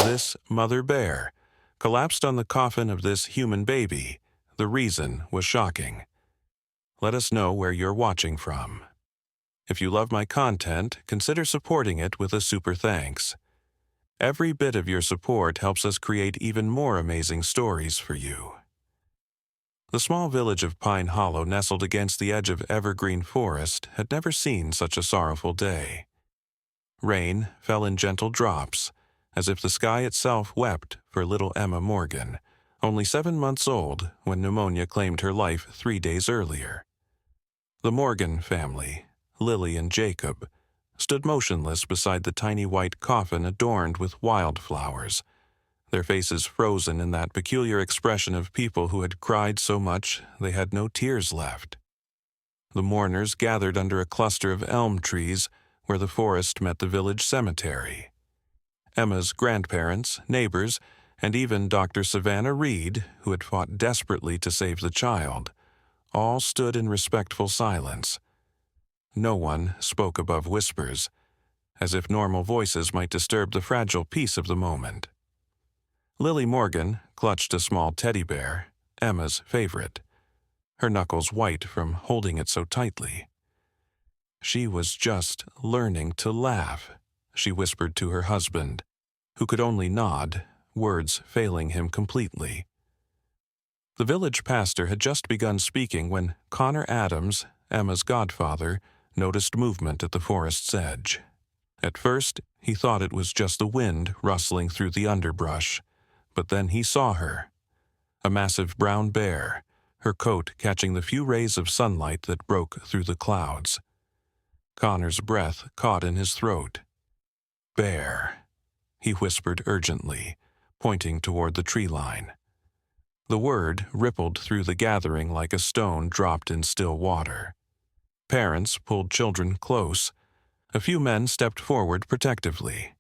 This mother bear collapsed on the coffin of this human baby. The reason was shocking. Let us know where you're watching from. If you love my content, consider supporting it with a super thanks. Every bit of your support helps us create even more amazing stories for you. The small village of Pine Hollow, nestled against the edge of evergreen forest, had never seen such a sorrowful day. Rain fell in gentle drops, as if the sky itself wept for little Emma Morgan, only 7 months old when pneumonia claimed her life 3 days earlier. The Morgan family, Lily and Jacob, stood motionless beside the tiny white coffin adorned with wildflowers, their faces frozen in that peculiar expression of people who had cried so much they had no tears left. The mourners gathered under a cluster of elm trees where the forest met the village cemetery. Emma's grandparents, neighbors, and even Dr. Savannah Reed, who had fought desperately to save the child, all stood in respectful silence. No one spoke above whispers, as if normal voices might disturb the fragile peace of the moment. Lily Morgan clutched a small teddy bear, Emma's favorite, her knuckles white from holding it so tightly. She was just learning to laugh, she whispered to her husband, who could only nod, words failing him completely. The village pastor had just begun speaking when Connor Adams, Emma's godfather, noticed movement at the forest's edge. At first, he thought it was just the wind rustling through the underbrush, but then he saw her. A massive brown bear, her coat catching the few rays of sunlight that broke through the clouds. Connor's breath caught in his throat. "Bear," he whispered urgently, pointing toward the tree line. The word rippled through the gathering like a stone dropped in still water. Parents pulled children close. A few men stepped forward protectively.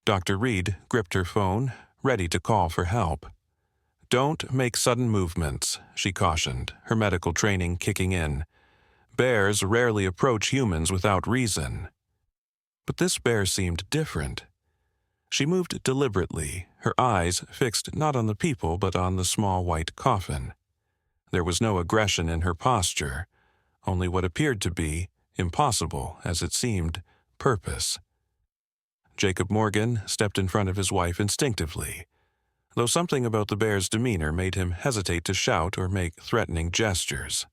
Dr. Reed gripped her phone, ready to call for help. "Don't make sudden movements," she cautioned, her medical training kicking in. "Bears rarely approach humans without reason." But this bear seemed different. She moved deliberately, her eyes fixed not on the people but on the small white coffin. There was no aggression in her posture, only what appeared to be, impossible as it seemed, purpose. Jacob Morgan stepped in front of his wife instinctively, though something about the bear's demeanor made him hesitate to shout or make threatening gestures.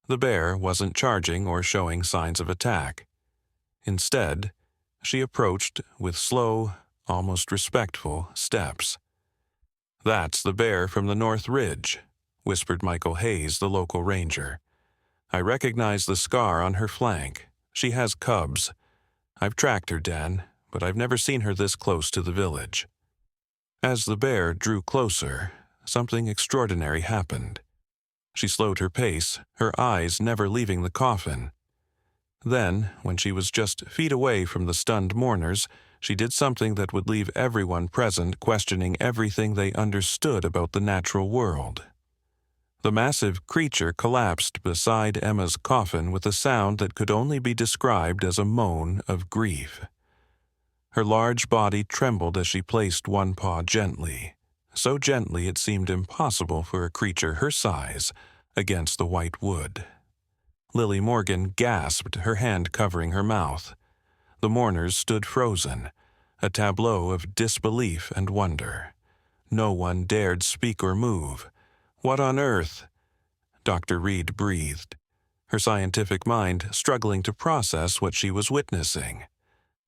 The bear wasn't charging or showing signs of attack. Instead, she approached with slow, almost respectful steps. "That's the bear from the North Ridge," whispered Michael Hayes, the local ranger. "I recognize the scar on her flank. She has cubs. I've tracked her, Dan, but I've never seen her this close to the village." As the bear drew closer, something extraordinary happened. She slowed her pace, her eyes never leaving the coffin. Then, when she was just feet away from the stunned mourners, she did something that would leave everyone present questioning everything they understood about the natural world. The massive creature collapsed beside Emma's coffin with a sound that could only be described as a moan of grief. Her large body trembled as she placed one paw gently, so gently it seemed impossible for a creature her size, against the white wood. Lily Morgan gasped, her hand covering her mouth. The mourners stood frozen, a tableau of disbelief and wonder. No one dared speak or move. "What on earth?" Dr. Reed breathed, her scientific mind struggling to process what she was witnessing.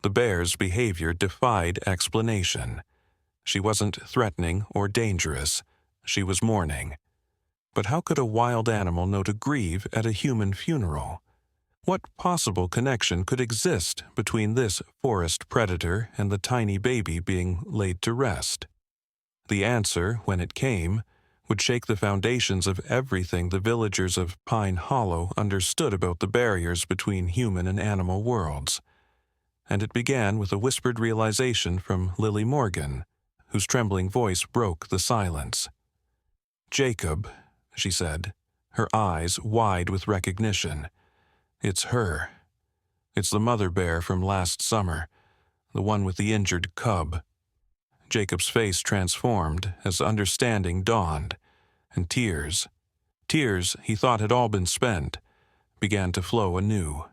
The bear's behavior defied explanation. She wasn't threatening or dangerous. She was mourning. But how could a wild animal know to grieve at a human funeral? What possible connection could exist between this forest predator and the tiny baby being laid to rest? The answer, when it came, would shake the foundations of everything the villagers of Pine Hollow understood about the barriers between human and animal worlds. And it began with a whispered realization from Lily Morgan, whose trembling voice broke the silence. "Jacob," she said, her eyes wide with recognition. "It's her. It's the mother bear from last summer, the one with the injured cub." Jacob's face transformed as understanding dawned, and tears he thought had all been spent, began to flow anew.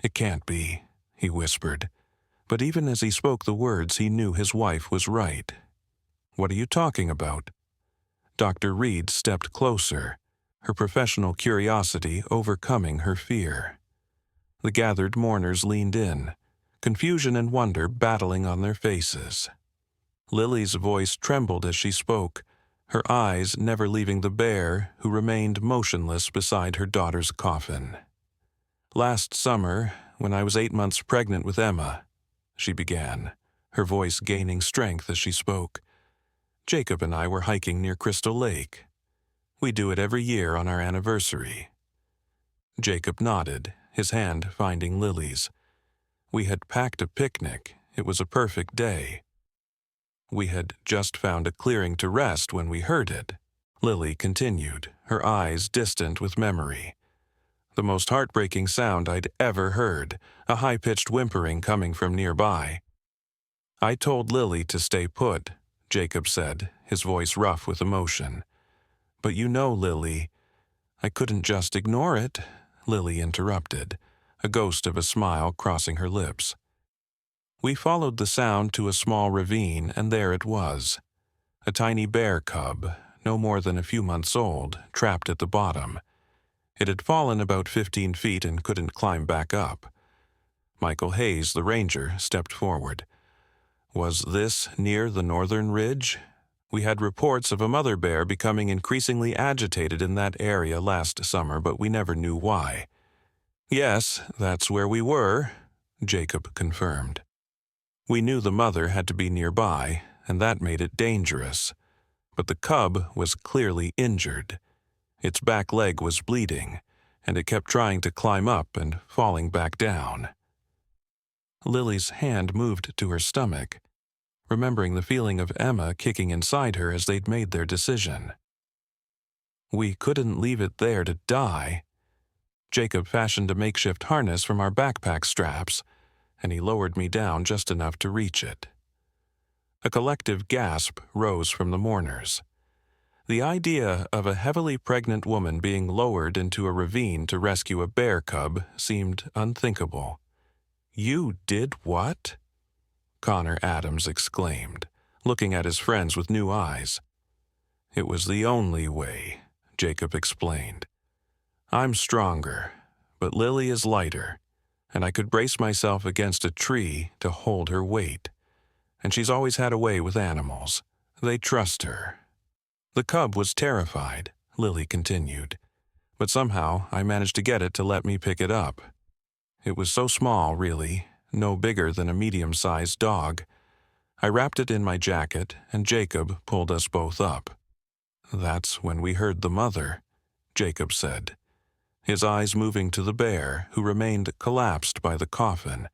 "It can't be," he whispered. But even as he spoke the words, he knew his wife was right. "What are you talking about?" Dr. Reed stepped closer, her professional curiosity overcoming her fear. The gathered mourners leaned in, confusion and wonder battling on their faces. Lily's voice trembled as she spoke, her eyes never leaving the bear who remained motionless beside her daughter's coffin. "Last summer, when I was 8 months pregnant with Emma," she began, her voice gaining strength as she spoke, "Jacob and I were hiking near Crystal Lake. We do it every year on our anniversary." Jacob nodded, his hand finding Lily's. "We had packed a picnic. It was a perfect day. We had just found a clearing to rest when we heard it," Lily continued, her eyes distant with memory. "The most heartbreaking sound I'd ever heard, a high-pitched whimpering coming from nearby." "I told Lily to stay put," Jacob said, his voice rough with emotion. "But you know, Lily—" "I couldn't just ignore it," Lily interrupted, a ghost of a smile crossing her lips. "We followed the sound to a small ravine, and there it was. A tiny bear cub, no more than a few months old, trapped at the bottom. It had fallen about 15 feet and couldn't climb back up." Michael Hayes, the ranger, stepped forward. "Was this near the northern ridge? We had reports of a mother bear becoming increasingly agitated in that area last summer, but we never knew why." "Yes, that's where we were," Jacob confirmed. "We knew the mother had to be nearby, and that made it dangerous. But the cub was clearly injured. Its back leg was bleeding, and it kept trying to climb up and falling back down." Lily's hand moved to her stomach, remembering the feeling of Emma kicking inside her as they'd made their decision. "We couldn't leave it there to die." Jacob fashioned a makeshift harness from our backpack straps, and he lowered me down just enough to reach it. A collective gasp rose from the mourners. The idea of a heavily pregnant woman being lowered into a ravine to rescue a bear cub seemed unthinkable. "You did what?" Connor Adams exclaimed, looking at his friends with new eyes. "It was the only way," Jacob explained. "I'm stronger, but Lily is lighter, and I could brace myself against a tree to hold her weight. And she's always had a way with animals. They trust her." "The cub was terrified," Lily continued, "but somehow I managed to get it to let me pick it up. It was so small, really, no bigger than a medium-sized dog. I wrapped it in my jacket, and Jacob pulled us both up." "That's when we heard the mother," Jacob said, his eyes moving to the bear, who remained collapsed by the coffin,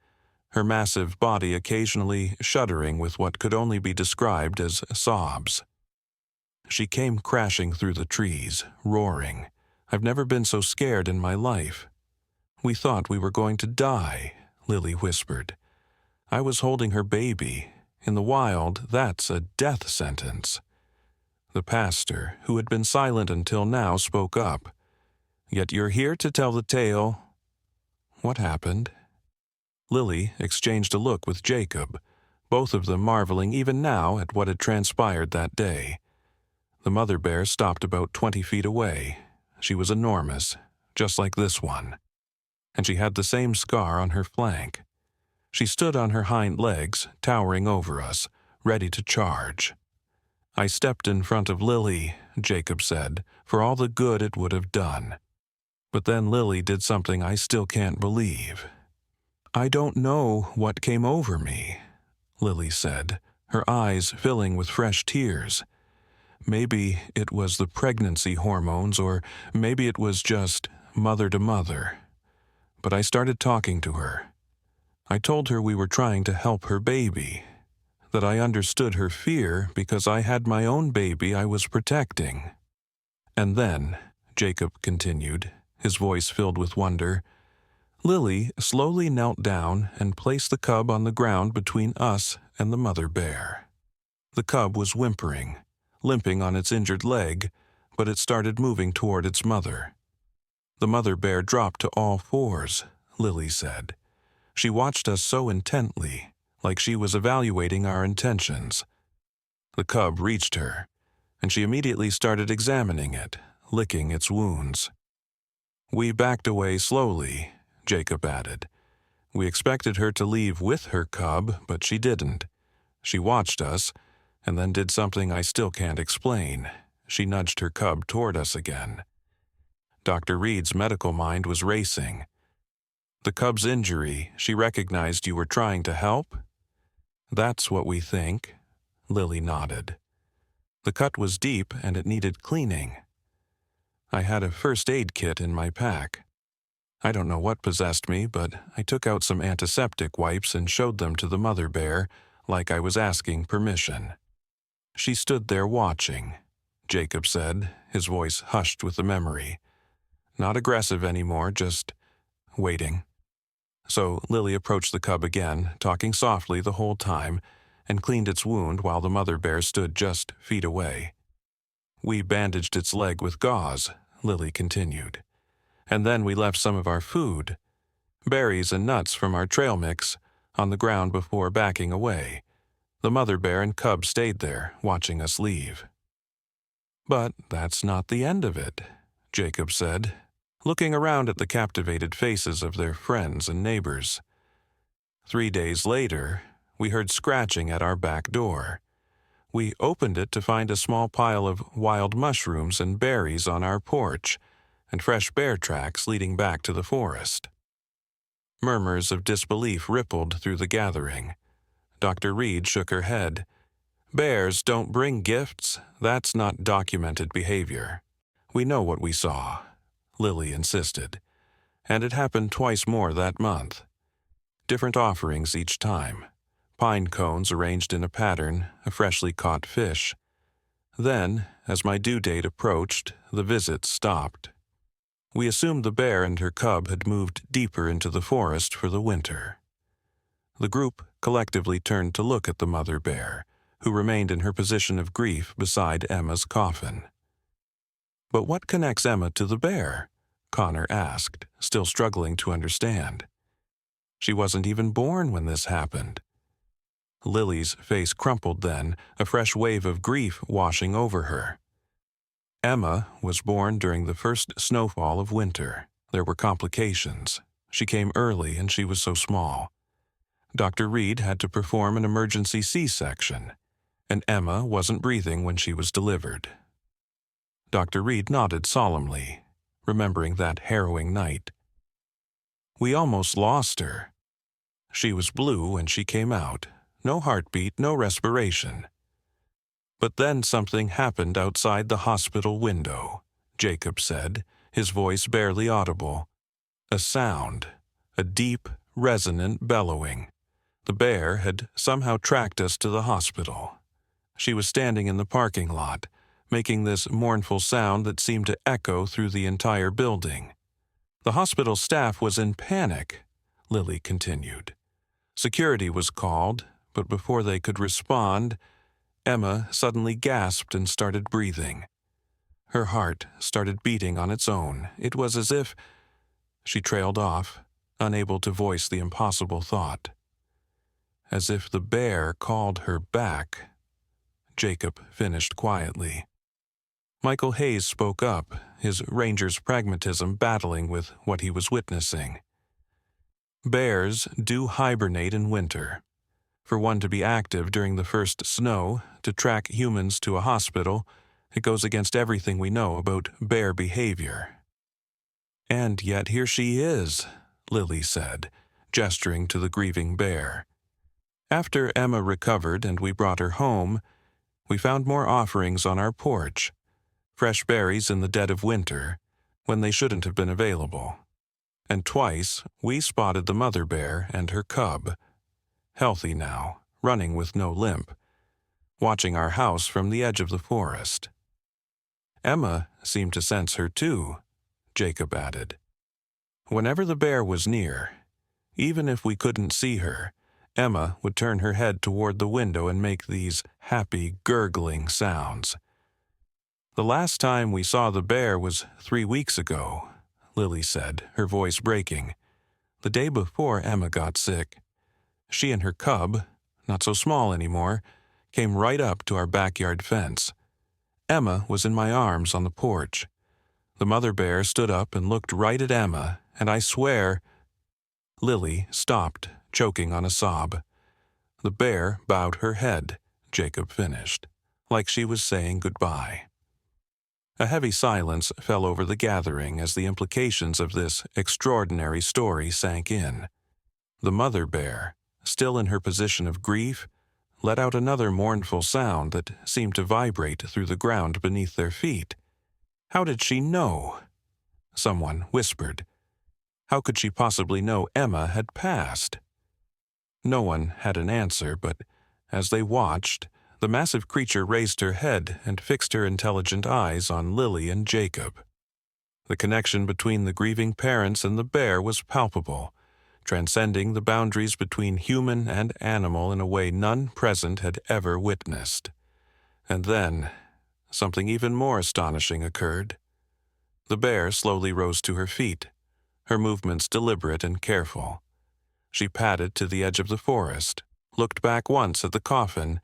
her massive body occasionally shuddering with what could only be described as sobs. "She came crashing through the trees, roaring. I've never been so scared in my life. We thought we were going to die," Lily whispered. "I was holding her baby. In the wild, that's a death sentence." The pastor, who had been silent until now, spoke up. "Yet you're here to tell the tale." "What happened?" Lily exchanged a look with Jacob, both of them marveling even now at what had transpired that day. The mother bear stopped about 20 feet away. She was enormous, just like this one, and she had the same scar on her flank. She stood on her hind legs, towering over us, ready to charge. "I stepped in front of Lily," Jacob said, "for all the good it would have done. But then Lily did something I still can't believe." "I don't know what came over me," Lily said, her eyes filling with fresh tears. "Maybe it was the pregnancy hormones, or maybe it was just mother to mother. But I started talking to her. I told her we were trying to help her baby, that I understood her fear because I had my own baby I was protecting. And then," Jacob continued, his voice filled with wonder, "Lily slowly knelt down and placed the cub on the ground between us and the mother bear." The cub was whimpering, limping on its injured leg, but it started moving toward its mother. The mother bear dropped to all fours, Lily said. She watched us so intently, like she was evaluating our intentions. The cub reached her, and she immediately started examining it, licking its wounds. We backed away slowly, Jacob added. We expected her to leave with her cub, but she didn't. She watched us, and then did something I still can't explain. She nudged her cub toward us again. Dr. Reed's medical mind was racing. The cub's injury, she recognized you were trying to help? That's what we think, Lily nodded. The cut was deep and it needed cleaning. I had a first aid kit in my pack. I don't know what possessed me, but I took out some antiseptic wipes and showed them to the mother bear, like I was asking permission. She stood there watching, Jacob said, his voice hushed with the memory. Not aggressive anymore, just waiting. So Lily approached the cub again, talking softly the whole time, and cleaned its wound while the mother bear stood just feet away. We bandaged its leg with gauze, Lily continued. And then we left some of our food, berries and nuts from our trail mix, on the ground before backing away. The mother bear and cub stayed there, watching us leave. But that's not the end of it, Jacob said, looking around at the captivated faces of their friends and neighbors. 3 days later, we heard scratching at our back door. We opened it to find a small pile of wild mushrooms and berries on our porch, and fresh bear tracks leading back to the forest. Murmurs of disbelief rippled through the gathering. Dr. Reed shook her head. Bears don't bring gifts. That's not documented behavior. We know what we saw, Lily insisted. And it happened twice more that month. Different offerings each time. Pine cones arranged in a pattern, a freshly caught fish. Then, as my due date approached, the visits stopped. We assumed the bear and her cub had moved deeper into the forest for the winter. The group collectively turned to look at the mother bear, who remained in her position of grief beside Emma's coffin. But what connects Emma to the bear? Connor asked, still struggling to understand. She wasn't even born when this happened. Lily's face crumpled then, a fresh wave of grief washing over her. Emma was born during the first snowfall of winter. There were complications. She came early and she was so small. Dr. Reed had to perform an emergency C-section, and Emma wasn't breathing when she was delivered. Dr. Reed nodded solemnly, remembering that harrowing night. We almost lost her. She was blue when she came out. No heartbeat, no respiration. But then something happened outside the hospital window, Jacob said, his voice barely audible. A sound, a deep, resonant bellowing. The bear had somehow tracked us to the hospital. She was standing in the parking lot, making this mournful sound that seemed to echo through the entire building. The hospital staff was in panic, Lily continued. Security was called, but before they could respond, Emma suddenly gasped and started breathing. Her heart started beating on its own. It was as if she trailed off, unable to voice the impossible thought. As if the bear called her back, Jacob finished quietly. Michael Hayes spoke up, his ranger's pragmatism battling with what he was witnessing. Bears do hibernate in winter. For one to be active during the first snow, to track humans to a hospital, it goes against everything we know about bear behavior. And yet here she is, Lily said, gesturing to the grieving bear. After Emma recovered and we brought her home, we found more offerings on our porch, fresh berries in the dead of winter, when they shouldn't have been available. And twice we spotted the mother bear and her cub, healthy now, running with no limp, watching our house from the edge of the forest. Emma seemed to sense her too, Jacob added. Whenever the bear was near, even if we couldn't see her, Emma would turn her head toward the window and make these happy, gurgling sounds. "The last time we saw the bear was 3 weeks ago," Lily said, her voice breaking. "The day before Emma got sick. She and her cub, not so small anymore, came right up to our backyard fence. Emma was in my arms on the porch. The mother bear stood up and looked right at Emma, and I swear—" Lily stopped, choking on a sob. "The bear bowed her head," Jacob finished, like she was saying goodbye. A heavy silence fell over the gathering as the implications of this extraordinary story sank in. The mother bear, still in her position of grief, let out another mournful sound that seemed to vibrate through the ground beneath their feet. "How did she know?" Someone whispered. "How could she possibly know Emma had passed?" No one had an answer, but as they watched, the massive creature raised her head and fixed her intelligent eyes on Lily and Jacob. The connection between the grieving parents and the bear was palpable, transcending the boundaries between human and animal in a way none present had ever witnessed. And then, something even more astonishing occurred. The bear slowly rose to her feet, her movements deliberate and careful. She padded to the edge of the forest, looked back once at the coffin,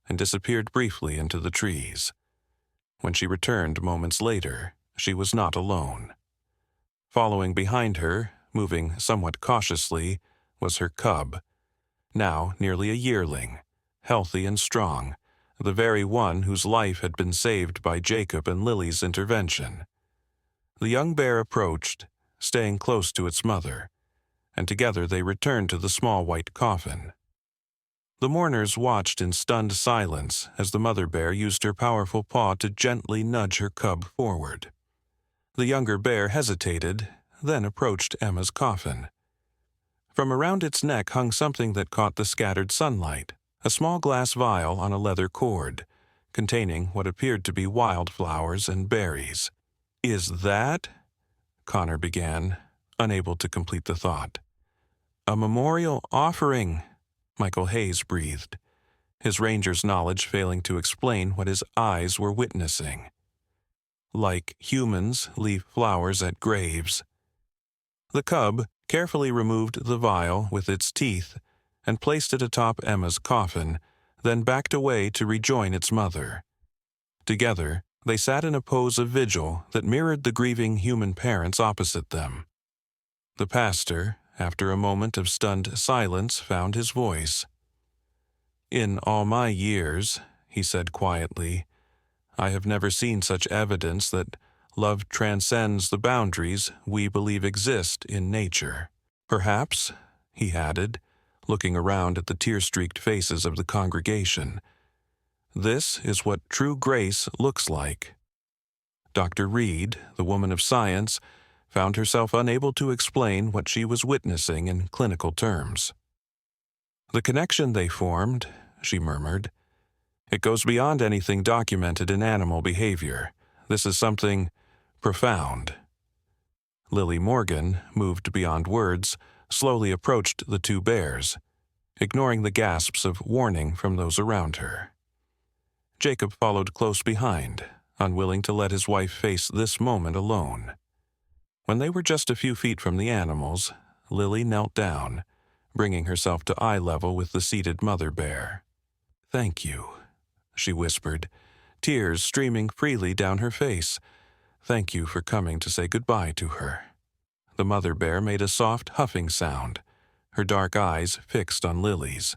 and disappeared briefly into the trees. When she returned moments later, she was not alone. Following behind her, moving somewhat cautiously, was her cub, now nearly a yearling, healthy and strong, the very one whose life had been saved by Jacob and Lily's intervention. The young bear approached, staying close to its mother, and together they returned to the small white coffin. The mourners watched in stunned silence as the mother bear used her powerful paw to gently nudge her cub forward. The younger bear hesitated, then approached Emma's coffin. From around its neck hung something that caught the scattered sunlight, a small glass vial on a leather cord, containing what appeared to be wildflowers and berries. "Is that—" Connor began, unable to complete the thought. "A memorial offering," Michael Hayes breathed, his ranger's knowledge failing to explain what his eyes were witnessing. "Like humans leave flowers at graves." The cub carefully removed the vial with its teeth and placed it atop Emma's coffin, then backed away to rejoin its mother. Together, they sat in a pose of vigil that mirrored the grieving human parents opposite them. The pastor, after a moment of stunned silence, found his voice. "In all my years," he said quietly, "I have never seen such evidence that love transcends the boundaries we believe exist in nature. Perhaps," he added, looking around at the tear-streaked faces of the congregation, "this is what true grace looks like." Dr. Reed, the woman of science, found herself unable to explain what she was witnessing in clinical terms. "The connection they formed," she murmured, "it goes beyond anything documented in animal behavior. This is something profound." Lily Morgan, moved beyond words, slowly approached the two bears, ignoring the gasps of warning from those around her. Jacob followed close behind, unwilling to let his wife face this moment alone. When they were just a few feet from the animals, Lily knelt down, bringing herself to eye level with the seated mother bear. "Thank you," she whispered, tears streaming freely down her face. "Thank you for coming to say goodbye to her." The mother bear made a soft huffing sound, her dark eyes fixed on Lily's.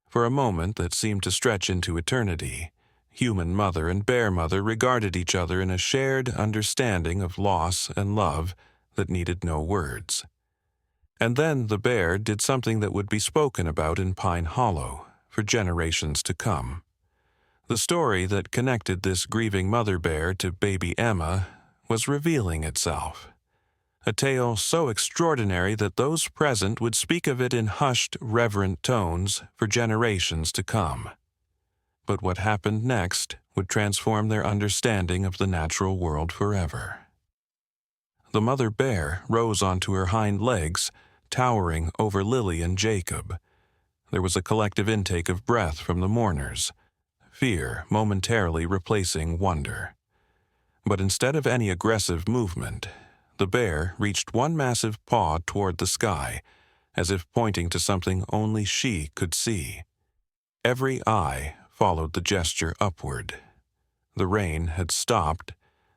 For a moment that seemed to stretch into eternity, human mother and bear mother regarded each other in a shared understanding of loss and love that needed no words. And then the bear did something that would be spoken about in Pine Hollow for generations to come. The story that connected this grieving mother bear to baby Emma was revealing itself. A tale so extraordinary that those present would speak of it in hushed, reverent tones for generations to come. But what happened next would transform their understanding of the natural world forever. The mother bear rose onto her hind legs, towering over Lily and Jacob. There was a collective intake of breath from the mourners, fear momentarily replacing wonder. But instead of any aggressive movement, the bear reached one massive paw toward the sky, as if pointing to something only she could see. Every eye followed the gesture upward. The rain had stopped,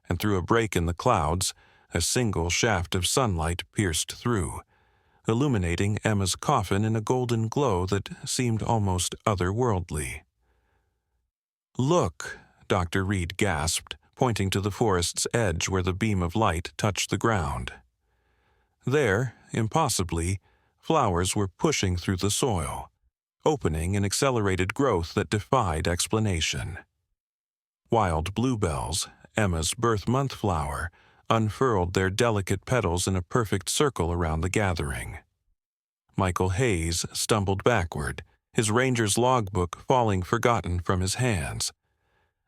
and through a break in the clouds, a single shaft of sunlight pierced through, illuminating Emma's coffin in a golden glow that seemed almost otherworldly. "Look," Dr. Reed gasped, pointing to the forest's edge where the beam of light touched the ground. There, impossibly, flowers were pushing through the soil, opening in accelerated growth that defied explanation. Wild bluebells, Emma's birth month flower, unfurled their delicate petals in a perfect circle around the gathering. Michael Hayes stumbled backward, his ranger's logbook falling forgotten from his hands.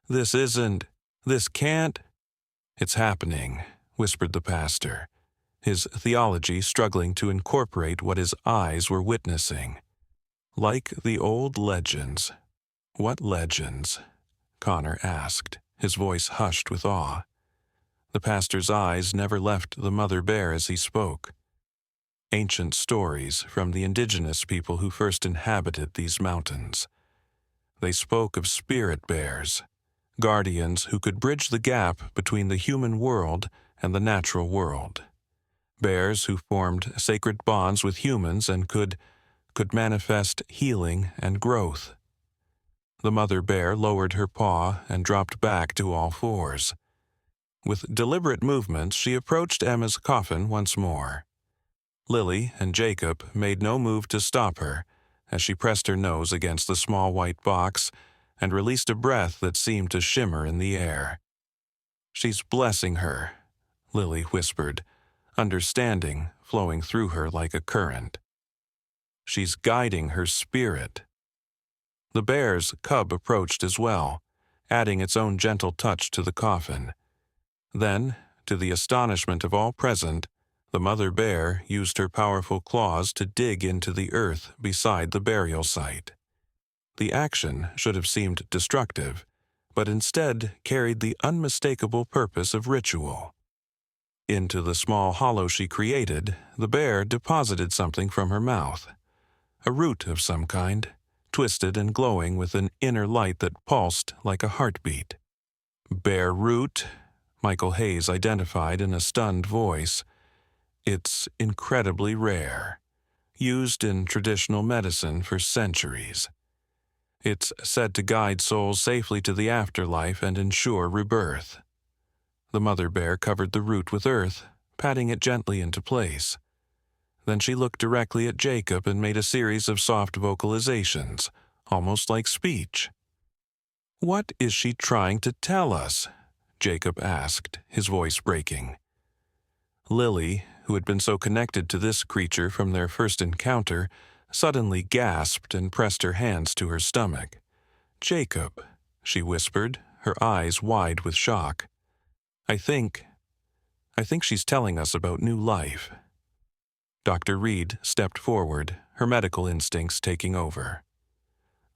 This can't." "It's happening," whispered the pastor, his theology struggling to incorporate what his eyes were witnessing. "Like the old legends." "What legends?" Connor asked, his voice hushed with awe. The pastor's eyes never left the mother bear as he spoke. Ancient stories from the indigenous people who first inhabited these mountains. They spoke of spirit bears, guardians who could bridge the gap between the human world and the natural world. Bears who formed sacred bonds with humans and could manifest healing and growth. The mother bear lowered her paw and dropped back to all fours. With deliberate movements, she approached Emma's coffin once more. Lily and Jacob made no move to stop her as she pressed her nose against the small white box and released a breath that seemed to shimmer in the air. "She's blessing her," Lily whispered, understanding flowing through her like a current. "She's guiding her spirit." The bear's cub approached as well, adding its own gentle touch to the coffin. Then, to the astonishment of all present, the mother bear used her powerful claws to dig into the earth beside the burial site. The action should have seemed destructive, but instead carried the unmistakable purpose of ritual. Into the small hollow she created, the bear deposited something from her mouth. A root of some kind, twisted and glowing with an inner light that pulsed like a heartbeat. "Bear root," Michael Hayes identified in a stunned voice. "It's incredibly rare, used in traditional medicine for centuries. It's said to guide souls safely to the afterlife and ensure rebirth." The mother bear covered the root with earth, patting it gently into place. Then she looked directly at Jacob and made a series of soft vocalizations, almost like speech. "What is she trying to tell us?" Jacob asked, his voice breaking. Lily, who had been so connected to this creature from their first encounter, suddenly gasped and pressed her hands to her stomach. "Jacob," she whispered, her eyes wide with shock. I think she's telling us about new life." Dr. Reed stepped forward, her medical instincts taking over.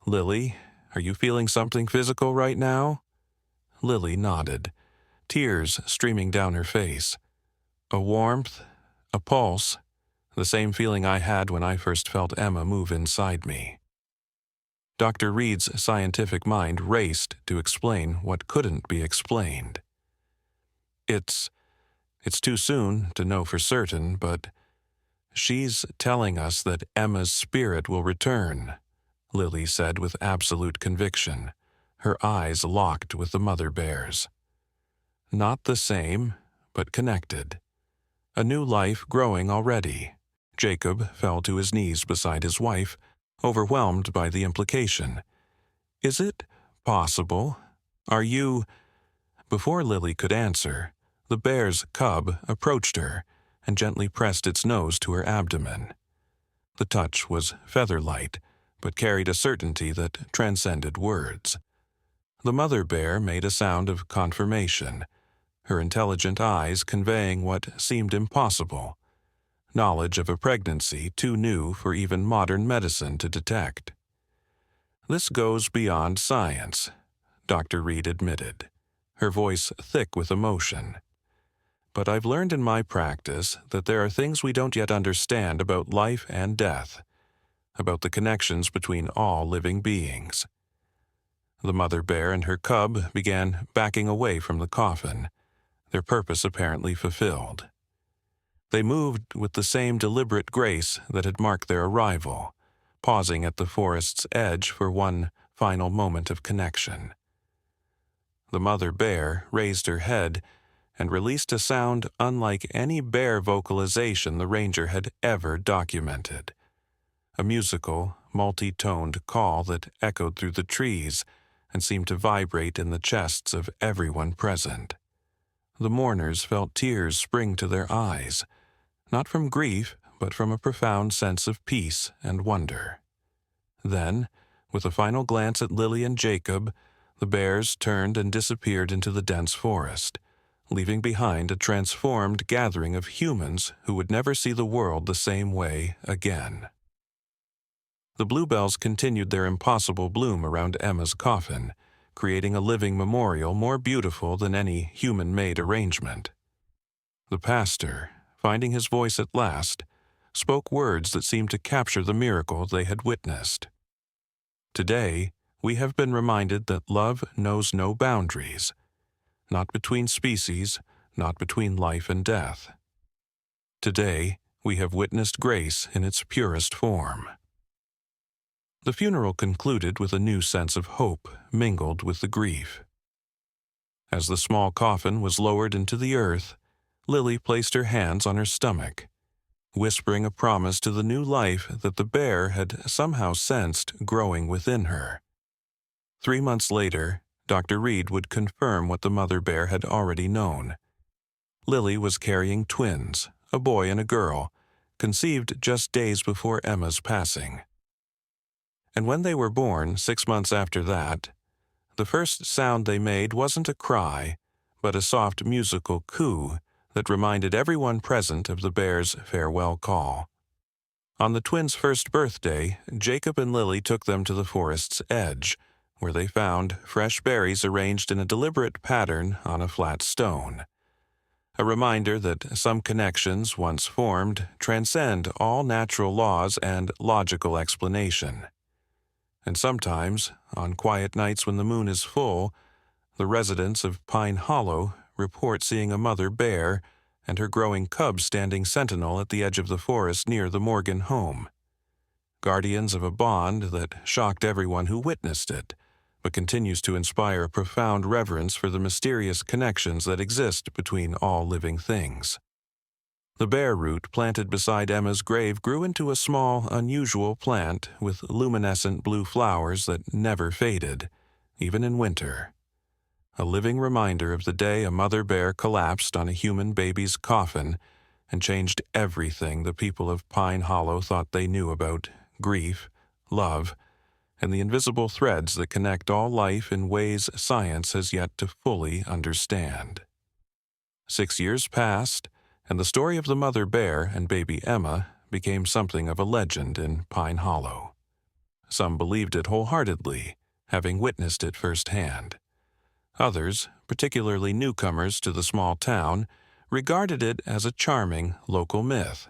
"Lily, are you feeling something physical right now?" Lily nodded, tears streaming down her face. "A warmth, a pulse, the same feeling I had when I first felt Emma move inside me." Dr. Reed's scientific mind raced to explain what couldn't be explained. It's too soon to know for certain, but she's telling us that Emma's spirit will return," Lily said with absolute conviction, her eyes locked with the mother bear's. "Not the same, but connected. A new life growing already." Jacob fell to his knees beside his wife, overwhelmed by the implication. "Is it possible? Are you—" Before Lily could answer, the bear's cub approached her and gently pressed its nose to her abdomen. The touch was feather-light, but carried a certainty that transcended words. The mother bear made a sound of confirmation, her intelligent eyes conveying what seemed impossible. knowledge of a pregnancy too new for even modern medicine to detect. "This goes beyond science," Dr. Reed admitted, her voice thick with emotion. "But I've learned in my practice that there are things we don't yet understand about life and death, about the connections between all living beings." The mother bear and her cub began backing away from the coffin, their purpose apparently fulfilled. They moved with the same deliberate grace that had marked their arrival, pausing at the forest's edge for one final moment of connection. The mother bear raised her head and released a sound unlike any bear vocalization the ranger had ever documented. A musical, multi-toned call that echoed through the trees and seemed to vibrate in the chests of everyone present. The mourners felt tears spring to their eyes, not from grief, but from a profound sense of peace and wonder. Then, with a final glance at Lily and Jacob, the bears turned and disappeared into the dense forest, leaving behind a transformed gathering of humans who would never see the world the same way again. The bluebells continued their impossible bloom around Emma's coffin, creating a living memorial more beautiful than any human-made arrangement. The pastor, finding his voice at last, spoke words that seemed to capture the miracle they had witnessed. "Today, we have been reminded that love knows no boundaries, not between species, not between life and death. Today, we have witnessed grace in its purest form." The funeral concluded with a new sense of hope mingled with the grief. As the small coffin was lowered into the earth, Lily placed her hands on her stomach, whispering a promise to the new life that the bear had somehow sensed growing within her. 3 months later, Dr. Reed would confirm what the mother bear had already known. Lily was carrying twins, a boy and a girl, conceived just days before Emma's passing. And when they were born 6 months after that, the first sound they made wasn't a cry, but a soft musical coo that reminded everyone present of the bear's farewell call. On the twins' first birthday, Jacob and Lily took them to the forest's edge, where they found fresh berries arranged in a deliberate pattern on a flat stone. A reminder that some connections, once formed, transcend all natural laws and logical explanation. And sometimes, on quiet nights when the moon is full, the residents of Pine Hollow report seeing a mother bear and her growing cub standing sentinel at the edge of the forest near the Morgan home. Guardians of a bond that shocked everyone who witnessed it, but continues to inspire a profound reverence for the mysterious connections that exist between all living things. The bear root planted beside Emma's grave grew into a small, unusual plant with luminescent blue flowers that never faded, even in winter. A living reminder of the day a mother bear collapsed on a human baby's coffin and changed everything the people of Pine Hollow thought they knew about grief, love, and the invisible threads that connect all life in ways science has yet to fully understand. 6 years passed, and the story of the mother bear and baby Emma became something of a legend in Pine Hollow. Some believed it wholeheartedly, having witnessed it firsthand. Others, particularly newcomers to the small town, regarded it as a charming local myth,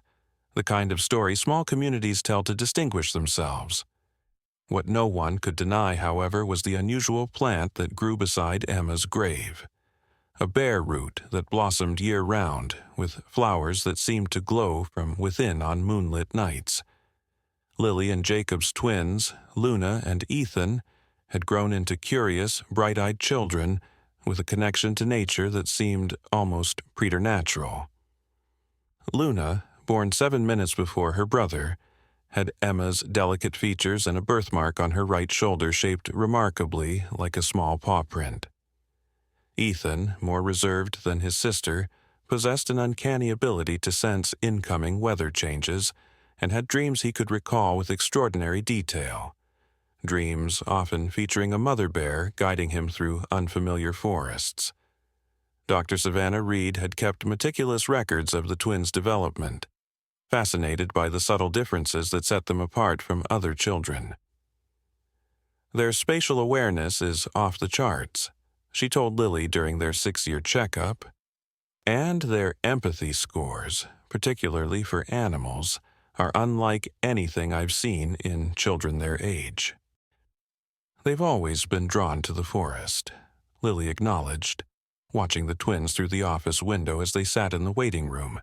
the kind of story small communities tell to distinguish themselves. What no one could deny, however, was the unusual plant that grew beside Emma's grave. A bear root that blossomed year-round, with flowers that seemed to glow from within on moonlit nights. Lily and Jacob's twins, Luna and Ethan, had grown into curious, bright-eyed children with a connection to nature that seemed almost preternatural. Luna, born 7 minutes before her brother, had Emma's delicate features and a birthmark on her right shoulder shaped remarkably like a small paw print. Ethan, more reserved than his sister, possessed an uncanny ability to sense incoming weather changes and had dreams he could recall with extraordinary detail. Dreams often featuring a mother bear guiding him through unfamiliar forests. Dr. Savannah Reed had kept meticulous records of the twins' development. fascinated by the subtle differences that set them apart from other children. Their spatial awareness is off the charts, she told Lily during their 6-year checkup, and their empathy scores, particularly for animals, are unlike anything I've seen in children their age. They've always been drawn to the forest, Lily acknowledged, watching the twins through the office window as they sat in the waiting room,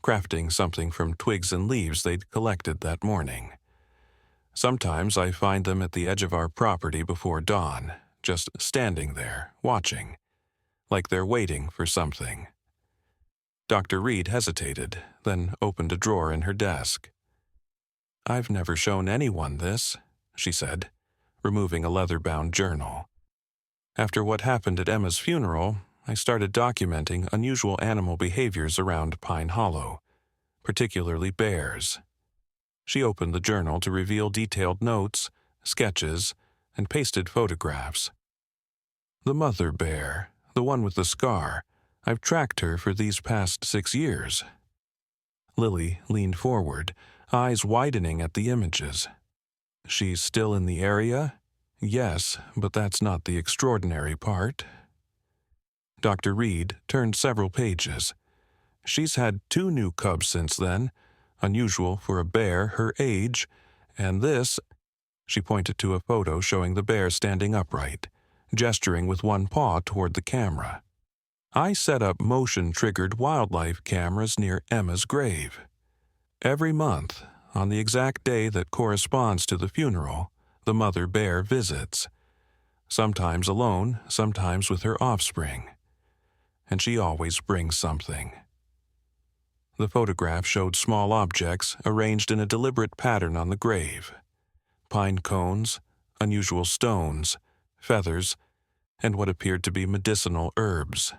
crafting something from twigs and leaves they'd collected that morning. Sometimes I find them at the edge of our property before dawn, just standing there, watching, like they're waiting for something. Dr. Reed hesitated, then opened a drawer in her desk. "I've never shown anyone this," she said, removing a leather-bound journal. "After what happened at Emma's funeral, I started documenting unusual animal behaviors around Pine Hollow, particularly bears." She opened the journal to reveal detailed notes, sketches, and pasted photographs. "The mother bear, the one with the scar, I've tracked her for these past 6 years." Lily leaned forward, eyes widening at the images. "She's still in the area?" "Yes, but that's not the extraordinary part." Dr. Reed turned several pages. "She's had 2 new cubs since then, unusual for a bear her age, and this—" She pointed to a photo showing the bear standing upright, gesturing with one paw toward the camera. "I set up motion-triggered wildlife cameras near Emma's grave. Every month, on the exact day that corresponds to the funeral, the mother bear visits, sometimes alone, sometimes with her offspring. And she always brings something." The photograph showed small objects arranged in a deliberate pattern on the grave: pine cones, unusual stones, feathers, and what appeared to be medicinal herbs.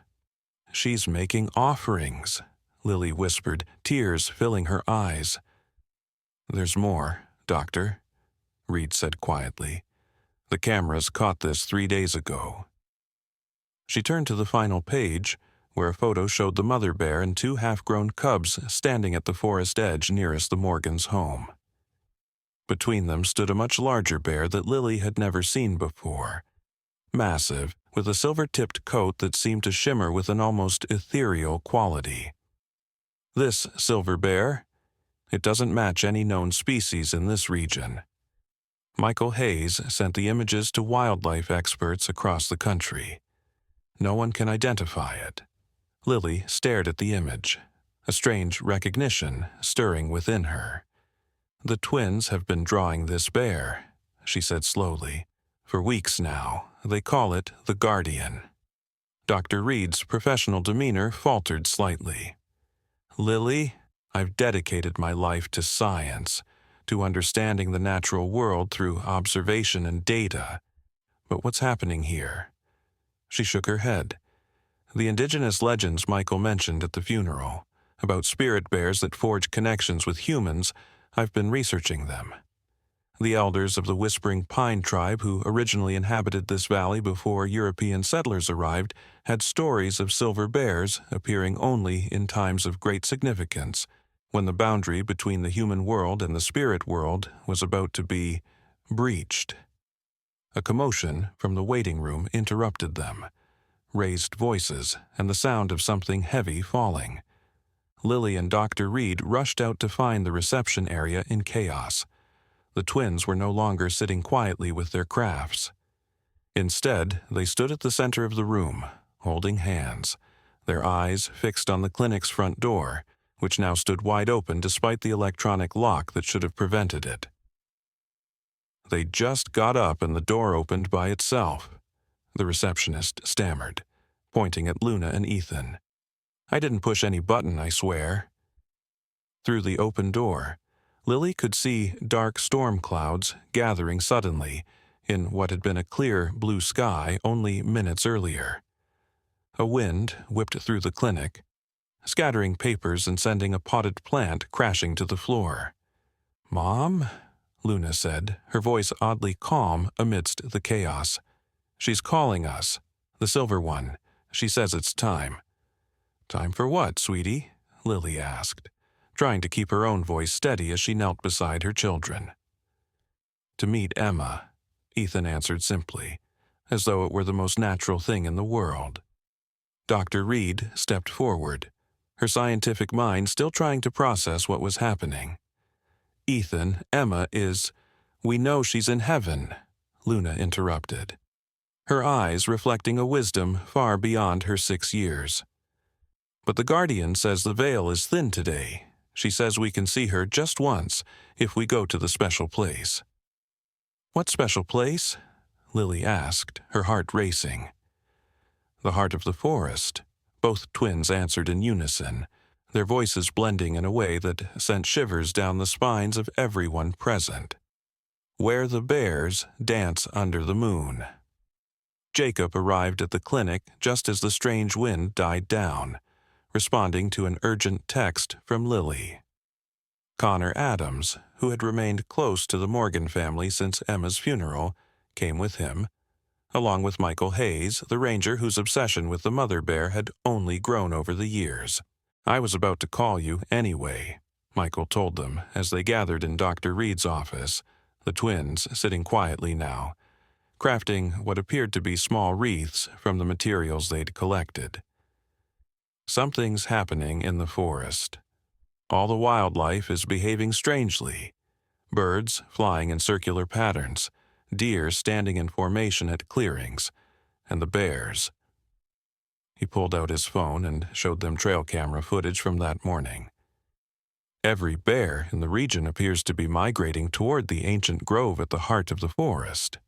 "She's making offerings," Lily whispered, tears filling her eyes. "There's more, Doctor," Reed said quietly. "The cameras caught this 3 days ago." She turned to the final page, where a photo showed the mother bear and 2 half-grown cubs standing at the forest edge nearest the Morgans' home. Between them stood a much larger bear that Lily had never seen before, massive, with a silver-tipped coat that seemed to shimmer with an almost ethereal quality. "This silver bear? It doesn't match any known species in this region." Michael Hayes sent the images to wildlife experts across the country. "No one can identify it." Lily stared at the image, a strange recognition stirring within her. "The twins have been drawing this bear," she said slowly. "For weeks now. They call it the Guardian." Dr. Reed's professional demeanor faltered slightly. "Lily, I've dedicated my life to science, to understanding the natural world through observation and data. But what's happening here?" She shook her head. "The indigenous legends Michael mentioned at the funeral, about spirit bears that forge connections with humans, I've been researching them. The elders of the Whispering Pine tribe who originally inhabited this valley before European settlers arrived had stories of silver bears appearing only in times of great significance, when the boundary between the human world and the spirit world was about to be breached." A commotion from the waiting room interrupted them. Raised voices and the sound of something heavy falling. Lily and Dr. Reed rushed out to find the reception area in chaos. The twins were no longer sitting quietly with their crafts. Instead, they stood at the center of the room, holding hands, their eyes fixed on the clinic's front door, which now stood wide open despite the electronic lock that should have prevented it. "They just got up and the door opened by itself," the receptionist stammered, pointing at Luna and Ethan. "I didn't push any button, I swear." Through the open door, Lily could see dark storm clouds gathering suddenly in what had been a clear blue sky only minutes earlier. A wind whipped through the clinic, scattering papers and sending a potted plant crashing to the floor. "Mom?" Luna said, her voice oddly calm amidst the chaos. "She's calling us. The silver one. She says it's time." "Time for what, sweetie?" Lily asked. trying to keep her own voice steady as she knelt beside her children. "To meet Emma," Ethan answered simply, as though it were the most natural thing in the world. Dr. Reed stepped forward, her scientific mind still trying to process what was happening. "Ethan, Emma is— we know she's in heaven," Luna interrupted, her eyes reflecting a wisdom far beyond her 6 years. "But the guardian says the veil is thin today. She says we can see her just once if we go to the special place." "What special place?" Lily asked, her heart racing. "The heart of the forest," both twins answered in unison, their voices blending in a way that sent shivers down the spines of everyone present. "Where the bears dance under the moon." Jacob arrived at the clinic just as the strange wind died down, responding to an urgent text from Lily. Connor Adams, who had remained close to the Morgan family since Emma's funeral, came with him, along with Michael Hayes, the ranger whose obsession with the mother bear had only grown over the years. "I was about to call you anyway," Michael told them as they gathered in Dr. Reed's office, the twins sitting quietly now, crafting what appeared to be small wreaths from the materials they'd collected. "Something's happening in the forest. All the wildlife is behaving strangely. Birds flying in circular patterns, deer standing in formation at clearings, and the bears." He pulled out his phone and showed them trail camera footage from that morning. "Every bear in the region appears to be migrating toward the ancient grove at the heart of the forest."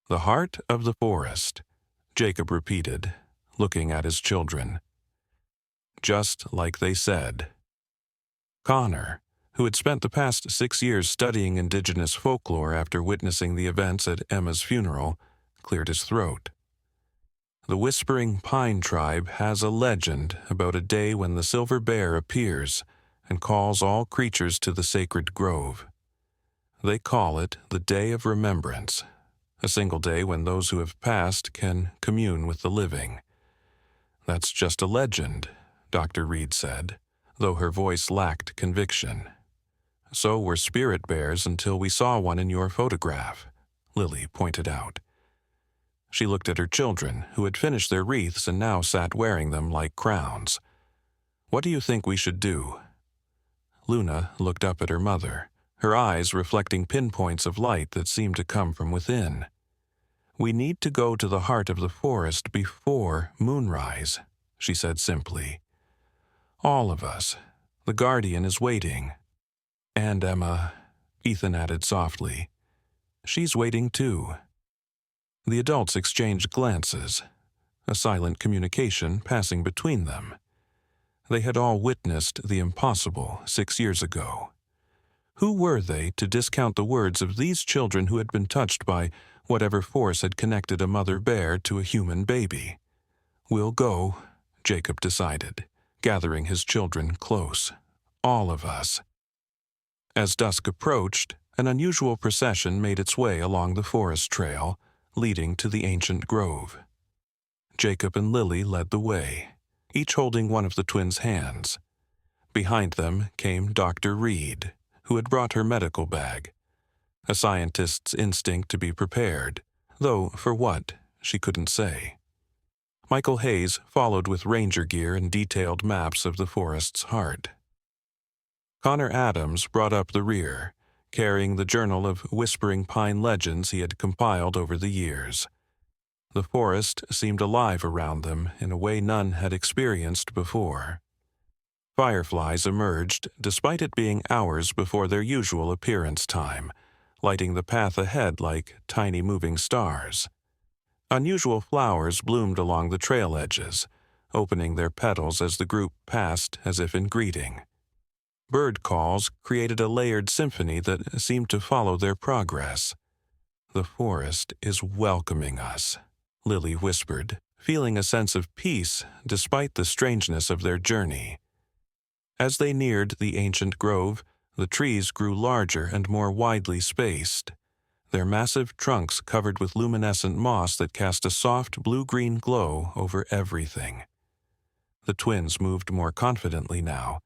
"The heart of the forest," Jacob repeated, looking at his children. "Just like they said." Connor, who had spent the past 6 years studying indigenous folklore after witnessing the events at Emma's funeral, cleared his throat. "The Whispering Pine Tribe has a legend about a day when the silver bear appears and calls all creatures to the sacred grove. They call it the Day of Remembrance, a single day when those who have passed can commune with the living." "That's just a legend," Dr. Reed said, though her voice lacked conviction. "So were spirit bears until we saw one in your photograph," Lily pointed out. She looked at her children, who had finished their wreaths and now sat wearing them like crowns. "What do you think we should do?" Luna looked up at her mother, her eyes reflecting pinpoints of light that seemed to come from within. "We need to go to the heart of the forest before moonrise," she said simply. "All of us. The guardian is waiting." "And Emma," Ethan added softly. "She's waiting too." The adults exchanged glances, a silent communication passing between them. They had all witnessed the impossible 6 years ago. Who were they to discount the words of these children who had been touched by whatever force had connected a mother bear to a human baby? "We'll go," Jacob decided, gathering his children close. "All of us." As dusk approached, an unusual procession made its way along the forest trail, leading to the ancient grove. Jacob and Lily led the way, each holding one of the twins' hands. Behind them came Dr. Reed, who had brought her medical bag, a scientist's instinct to be prepared, though for what, she couldn't say. Michael Hayes followed with ranger gear and detailed maps of the forest's heart. Connor Adams brought up the rear, carrying the journal of Whispering Pine legends he had compiled over the years. The forest seemed alive around them in a way none had experienced before. Fireflies emerged despite it being hours before their usual appearance time, lighting the path ahead like tiny moving stars. Unusual flowers bloomed along the trail edges, opening their petals as the group passed as if in greeting. Bird calls created a layered symphony that seemed to follow their progress. "The forest is welcoming us," Lily whispered, feeling a sense of peace despite the strangeness of their journey. As they neared the ancient grove, the trees grew larger and more widely spaced, their massive trunks covered with luminescent moss that cast a soft blue-green glow over everything. The twins moved more confidently now,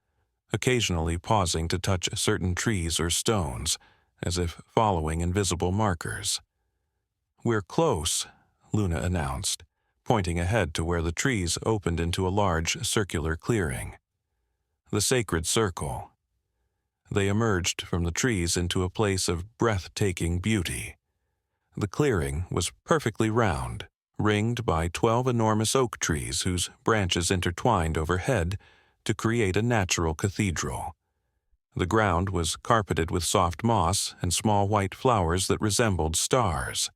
occasionally pausing to touch certain trees or stones, as if following invisible markers. "We're close," Luna announced, pointing ahead to where the trees opened into a large circular clearing. The sacred circle. They emerged from the trees into a place of breathtaking beauty. The clearing was perfectly round, ringed by 12 enormous oak trees whose branches intertwined overhead to create a natural cathedral. The ground was carpeted with soft moss and small white flowers that resembled stars.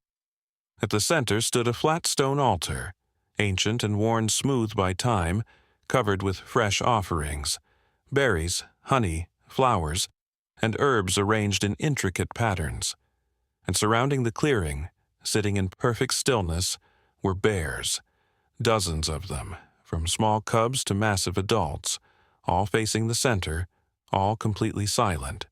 At the center stood a flat stone altar, ancient and worn smooth by time, covered with fresh offerings, berries, honey, flowers, and herbs arranged in intricate patterns. And surrounding the clearing, sitting in perfect stillness, were bears, dozens of them, from small cubs to massive adults, all facing the center, all completely silent.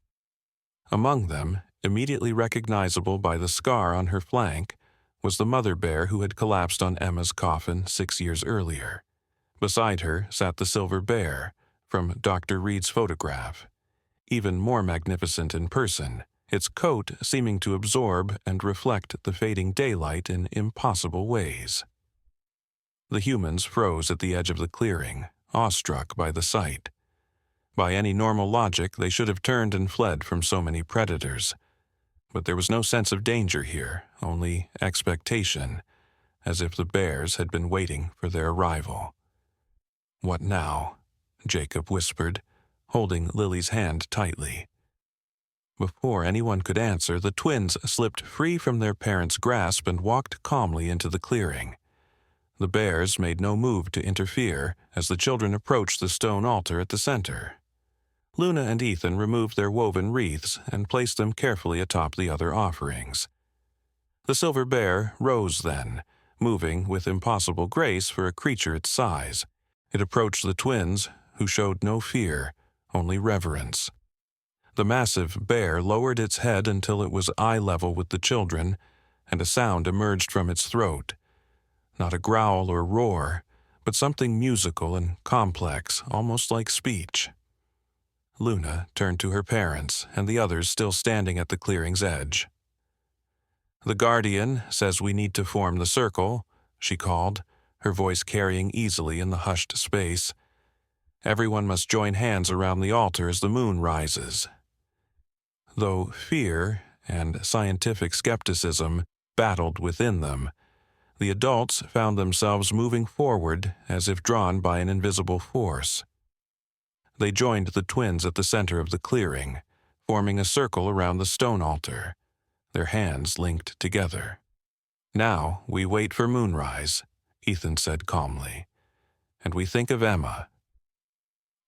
Among them, immediately recognizable by the scar on her flank, was the mother bear who had collapsed on Emma's coffin 6 years earlier. Beside her sat the silver bear, from Dr. Reed's photograph, even more magnificent in person, its coat seeming to absorb and reflect the fading daylight in impossible ways. The humans froze at the edge of the clearing, awestruck by the sight. By any normal logic, they should have turned and fled from so many predators. But there was no sense of danger here, only expectation, as if the bears had been waiting for their arrival. "What now?" Jacob whispered, holding Lily's hand tightly. Before anyone could answer, the twins slipped free from their parents' grasp and walked calmly into the clearing. The bears made no move to interfere as the children approached the stone altar at the center. Luna and Ethan removed their woven wreaths and placed them carefully atop the other offerings. The silver bear rose then, moving with impossible grace for a creature its size. It approached the twins, who showed no fear, only reverence. The massive bear lowered its head until it was eye level with the children, and a sound emerged from its throat. Not a growl or roar, but something musical and complex, almost like speech. Luna turned to her parents and the others still standing at the clearing's edge. "The guardian says we need to form the circle," she called, her voice carrying easily in the hushed space. "Everyone must join hands around the altar as the moon rises." Though fear and scientific skepticism battled within them, the adults found themselves moving forward as if drawn by an invisible force. They joined the twins at the center of the clearing, forming a circle around the stone altar, their hands linked together. "Now we wait for moonrise," Ethan said calmly, "and we think of Emma."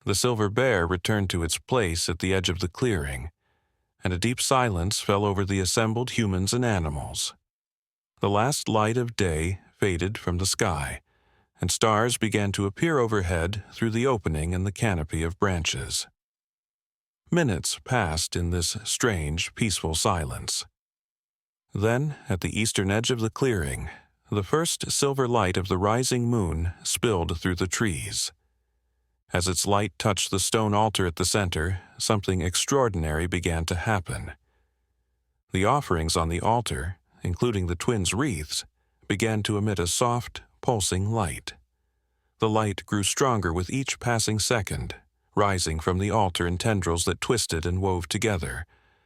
The silver bear returned to its place at the edge of the clearing, and a deep silence fell over the assembled humans and animals. The last light of day faded from the sky, and stars began to appear overhead through the opening in the canopy of branches. Minutes passed in this strange, peaceful silence. Then, at the eastern edge of the clearing, the first silver light of the rising moon spilled through the trees. As its light touched the stone altar at the center, something extraordinary began to happen. The offerings on the altar, including the twins' wreaths, began to emit a soft, pulsing light. The light grew stronger with each passing second, rising from the altar in tendrils that twisted and wove together,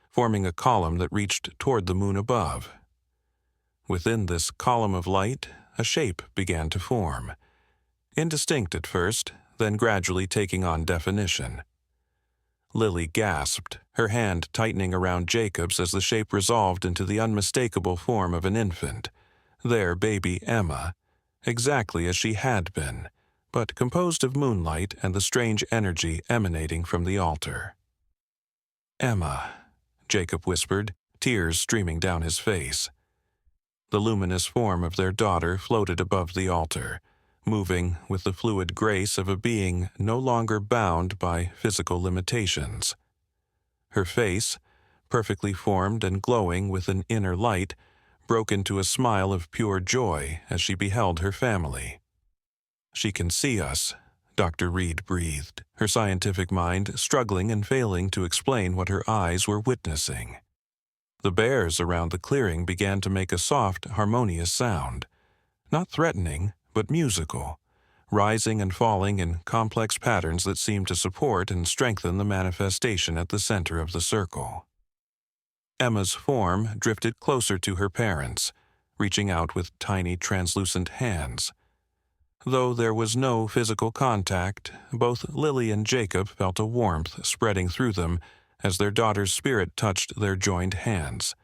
forming a column that reached toward the moon above. Within this column of light, a shape began to form. Indistinct at first, then gradually taking on definition. Lily gasped, her hand tightening around Jacob's as the shape resolved into the unmistakable form of an infant, their baby Emma, exactly as she had been, but composed of moonlight and the strange energy emanating from the altar. "Emma," Jacob whispered, tears streaming down his face. The luminous form of their daughter floated above the altar, moving with the fluid grace of a being no longer bound by physical limitations. Her face, perfectly formed and glowing with an inner light, broke into a smile of pure joy as she beheld her family. "She can see us," Dr. Reed breathed, her scientific mind struggling and failing to explain what her eyes were witnessing. The bears around the clearing began to make a soft, harmonious sound, not threatening, but musical, rising and falling in complex patterns that seemed to support and strengthen the manifestation at the center of the circle. Emma's form drifted closer to her parents, reaching out with tiny translucent hands. Though there was no physical contact, both Lily and Jacob felt a warmth spreading through them as their daughter's spirit touched their joined hands,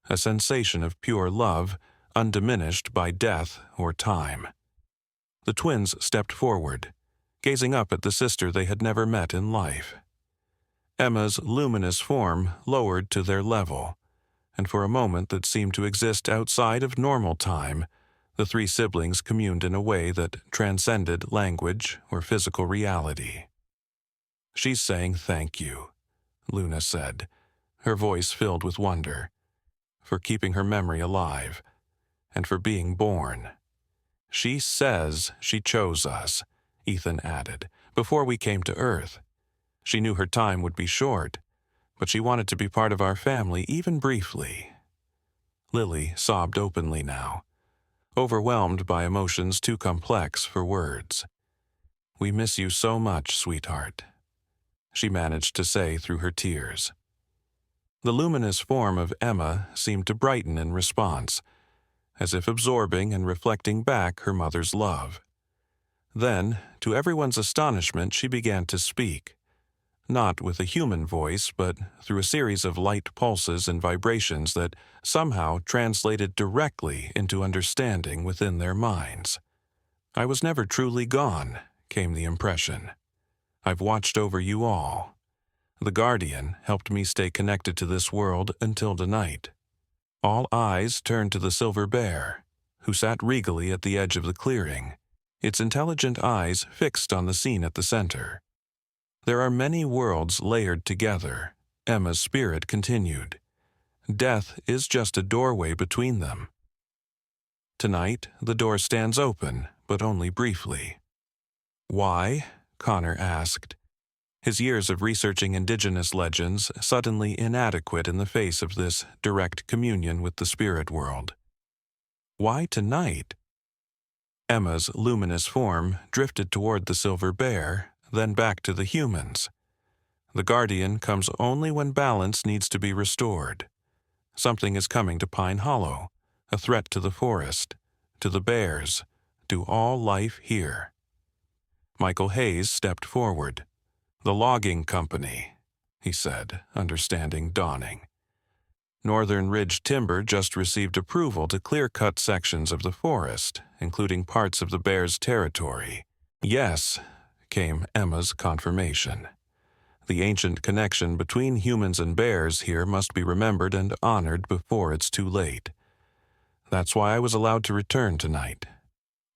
a sensation of pure love, undiminished by death or time. The twins stepped forward, gazing up at the sister they had never met in life. Emma's luminous form lowered to their level, and for a moment that seemed to exist outside of normal time, the three siblings communed in a way that transcended language or physical reality. "She's saying thank you," Luna said, her voice filled with wonder, "for keeping her memory alive, and for being born." "She says she chose us," Ethan added, "before we came to Earth. She knew her time would be short, but she wanted to be part of our family even briefly." Lily sobbed openly now, overwhelmed by emotions too complex for words. "We miss you so much, sweetheart," she managed to say through her tears. The luminous form of Emma seemed to brighten in response, as if absorbing and reflecting back her mother's love. Then, to everyone's astonishment, she began to speak, not with a human voice, but through a series of light pulses and vibrations that somehow translated directly into understanding within their minds. "I was never truly gone," came the impression. "I've watched over you all. The Guardian helped me stay connected to this world until tonight." All eyes turned to the silver bear, who sat regally at the edge of the clearing, its intelligent eyes fixed on the scene at the center. "There are many worlds layered together," Emma's spirit continued. "Death is just a doorway between them. Tonight, the door stands open, but only briefly." "Why?" Connor asked, his years of researching indigenous legends suddenly inadequate in the face of this direct communion with the spirit world. "Why tonight?" Emma's luminous form drifted toward the silver bear, then back to the humans. "The Guardian comes only when balance needs to be restored. Something is coming to Pine Hollow, a threat to the forest, to the bears, to all life here." Michael Hayes stepped forward. "The logging company," he said, understanding dawning. "Northern Ridge Timber just received approval to clear-cut sections of the forest, including parts of the bears' territory." "Yes," came Emma's confirmation. "The ancient connection between humans and bears here must be remembered and honored before it's too late. That's why I was allowed to return tonight,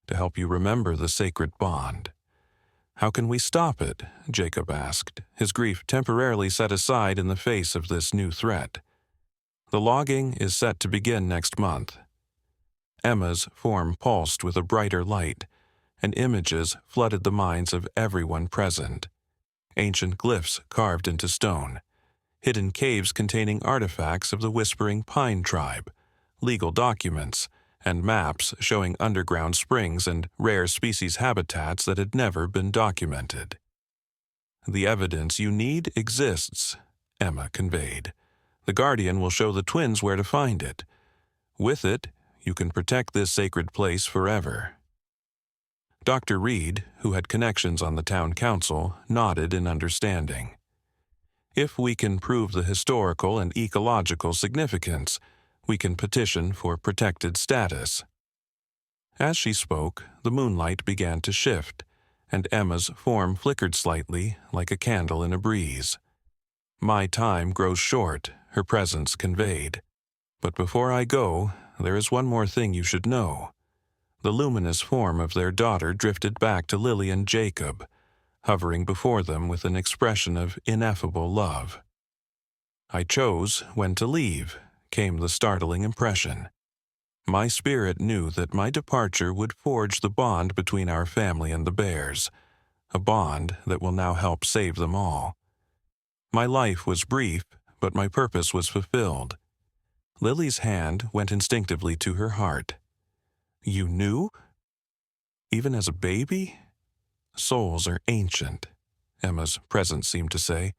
to help you remember the sacred bond." "How can we stop it?" Jacob asked, his grief temporarily set aside in the face of this new threat. "The logging is set to begin next month." Emma's form pulsed with a brighter light, and images flooded the minds of everyone present. Ancient glyphs carved into stone, hidden caves containing artifacts of the Whispering Pine Tribe, legal documents, and maps showing underground springs and rare species habitats that had never been documented. "The evidence you need exists," Emma conveyed. "The Guardian will show the twins where to find it. With it, you can protect this sacred place forever." Dr. Reed, who had connections on the town council, nodded in understanding. "If we can prove the historical and ecological significance, we can petition for protected status." As she spoke, the moonlight began to shift, and Emma's form flickered slightly like a candle in a breeze. "My time grows short," her presence conveyed. "But before I go, there is one more thing you should know." The luminous form of their daughter drifted back to Lily and Jacob, hovering before them with an expression of ineffable love. "I chose when to leave," came the startling impression. "My spirit knew that my departure would forge the bond between our family and the bears, a bond that will now help save them all. My life was brief, but my purpose was fulfilled. Lily's hand went instinctively to her heart. You knew? Even as a baby? Souls are ancient, Emma's presence seemed to say.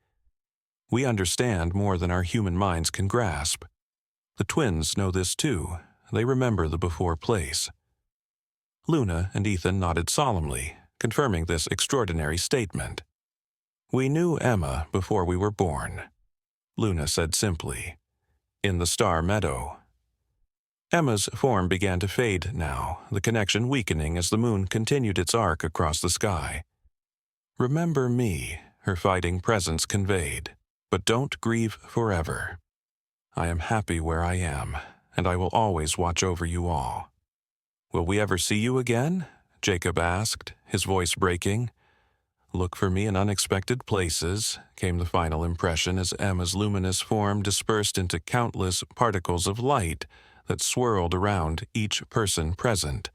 We understand more than our human minds can grasp. The twins know this too. They remember the before place. Luna and Ethan nodded solemnly, confirming this extraordinary statement. We knew Emma before we were born, Luna said simply. In the Star Meadow. Emma's form began to fade now, the connection weakening as the moon continued its arc across the sky. Remember me, her fighting presence conveyed, but don't grieve forever. I am happy where I am, and I will always watch over you all. Will we ever see you again? Jacob asked, his voice breaking. Look for me in unexpected places, came the final impression as Emma's luminous form dispersed into countless particles of light that swirled around each person present,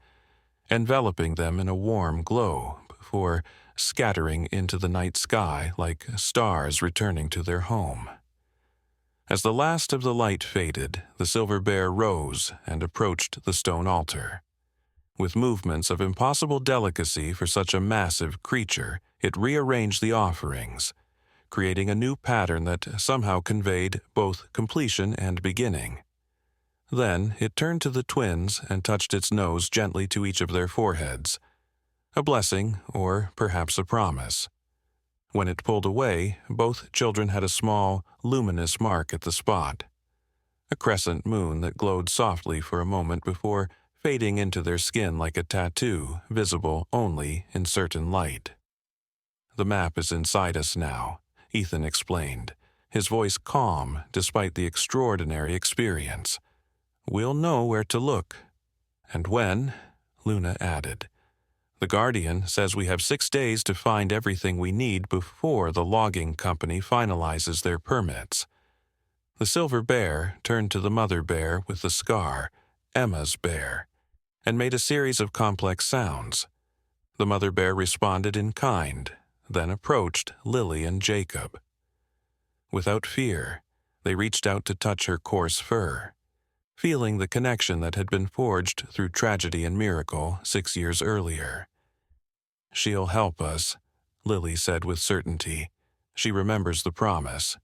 enveloping them in a warm glow before scattering into the night sky like stars returning to their home. As the last of the light faded, the silver bear rose and approached the stone altar. With movements of impossible delicacy for such a massive creature, it rearranged the offerings, creating a new pattern that somehow conveyed both completion and beginning. Then it turned to the twins and touched its nose gently to each of their foreheads, a blessing or perhaps a promise. When it pulled away, both children had a small, luminous mark at the spot, a crescent moon that glowed softly for a moment before fading into their skin like a tattoo, visible only in certain light. The map is inside us now, Ethan explained, his voice calm despite the extraordinary experience. We'll know where to look. And when, Luna added. The Guardian says we have 6 days to find everything we need before the logging company finalizes their permits. The silver bear turned to the mother bear with the scar, Emma's bear, and made a series of complex sounds. The mother bear responded in kind, then approached Lily and Jacob. Without fear, they reached out to touch her coarse fur, feeling the connection that had been forged through tragedy and miracle 6 years earlier. She'll help us, Lily said with certainty. She remembers the promise.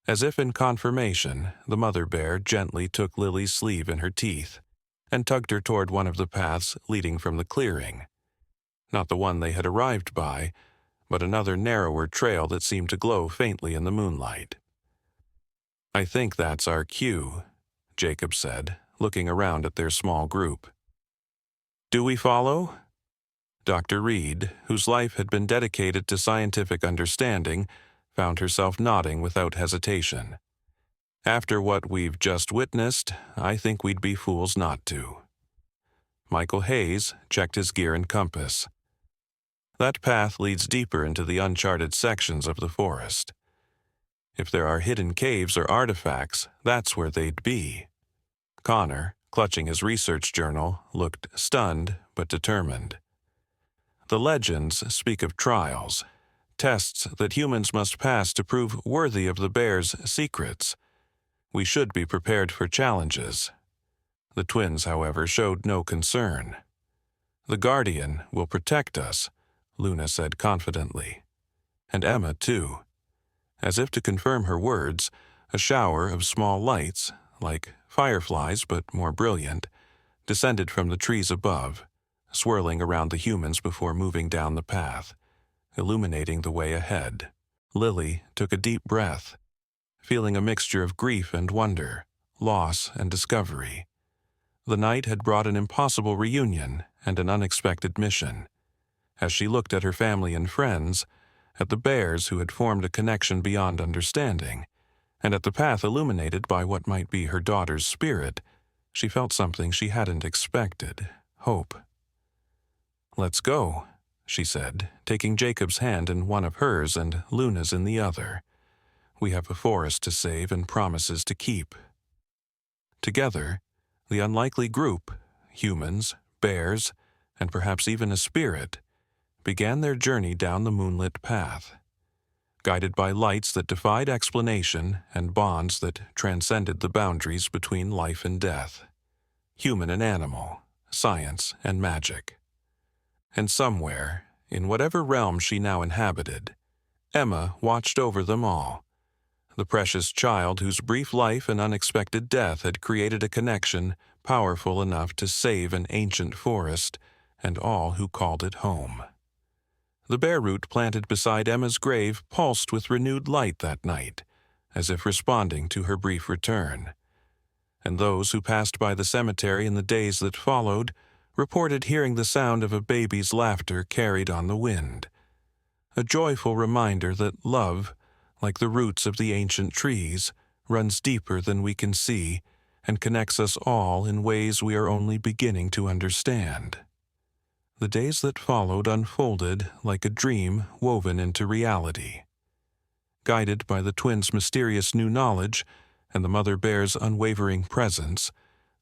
As if in confirmation, the mother bear gently took Lily's sleeve in her teeth and tugged her toward one of the paths leading from the clearing. Not the one they had arrived by, but another narrower trail that seemed to glow faintly in the moonlight. I think that's our cue, Jacob said, looking around at their small group. Do we follow? Dr. Reed, whose life had been dedicated to scientific understanding, found herself nodding without hesitation. After what we've just witnessed, I think we'd be fools not to. Michael Hayes checked his gear and compass. That path leads deeper into the uncharted sections of the forest. If there are hidden caves or artifacts, that's where they'd be. Connor, clutching his research journal, looked stunned but determined. The legends speak of trials, tests that humans must pass to prove worthy of the bear's secrets. We should be prepared for challenges. The twins, however, showed no concern. The Guardian will protect us, Luna said confidently. And Emma, too. As if to confirm her words, a shower of small lights, like fireflies but more brilliant, descended from the trees above, swirling around the humans before moving down the path, illuminating the way ahead. Lily took a deep breath, feeling a mixture of grief and wonder, loss and discovery. The night had brought an impossible reunion and an unexpected mission. As she looked at her family and friends, at the bears who had formed a connection beyond understanding, and at the path illuminated by what might be her daughter's spirit, she felt something she hadn't expected, hope. Let's go, she said, taking Jacob's hand in one of hers and Luna's in the other. We have a forest to save and promises to keep. Together, the unlikely group, humans, bears, and perhaps even a spirit, began their journey down the moonlit path. Guided by lights that defied explanation and bonds that transcended the boundaries between life and death, human and animal, science and magic. And somewhere, in whatever realm she now inhabited, Emma watched over them all, the precious child whose brief life and unexpected death had created a connection powerful enough to save an ancient forest and all who called it home. The bare root planted beside Emma's grave pulsed with renewed light that night, as if responding to her brief return. And those who passed by the cemetery in the days that followed reported hearing the sound of a baby's laughter carried on the wind, a joyful reminder that love, like the roots of the ancient trees, runs deeper than we can see and connects us all in ways we are only beginning to understand. The days that followed unfolded like a dream woven into reality. Guided by the twins' mysterious new knowledge and the mother bear's unwavering presence,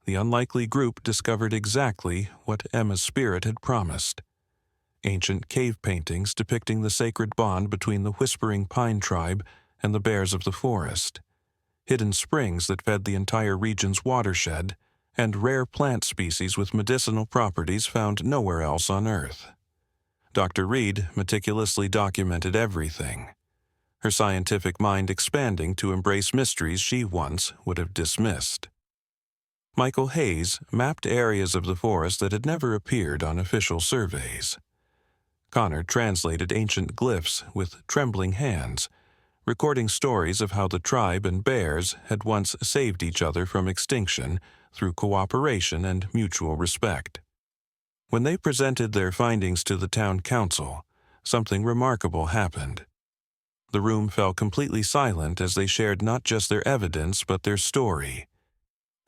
the unlikely group discovered exactly what Emma's spirit had promised. Ancient cave paintings depicting the sacred bond between the Whispering Pine tribe and the bears of the forest, hidden springs that fed the entire region's watershed, and rare plant species with medicinal properties found nowhere else on Earth. Dr. Reed meticulously documented everything, her scientific mind expanding to embrace mysteries she once would have dismissed. Michael Hayes mapped areas of the forest that had never appeared on official surveys. Connor translated ancient glyphs with trembling hands, recording stories of how the tribe and bears had once saved each other from extinction through cooperation and mutual respect. When they presented their findings to the town council, something remarkable happened. The room fell completely silent as they shared not just their evidence but their story.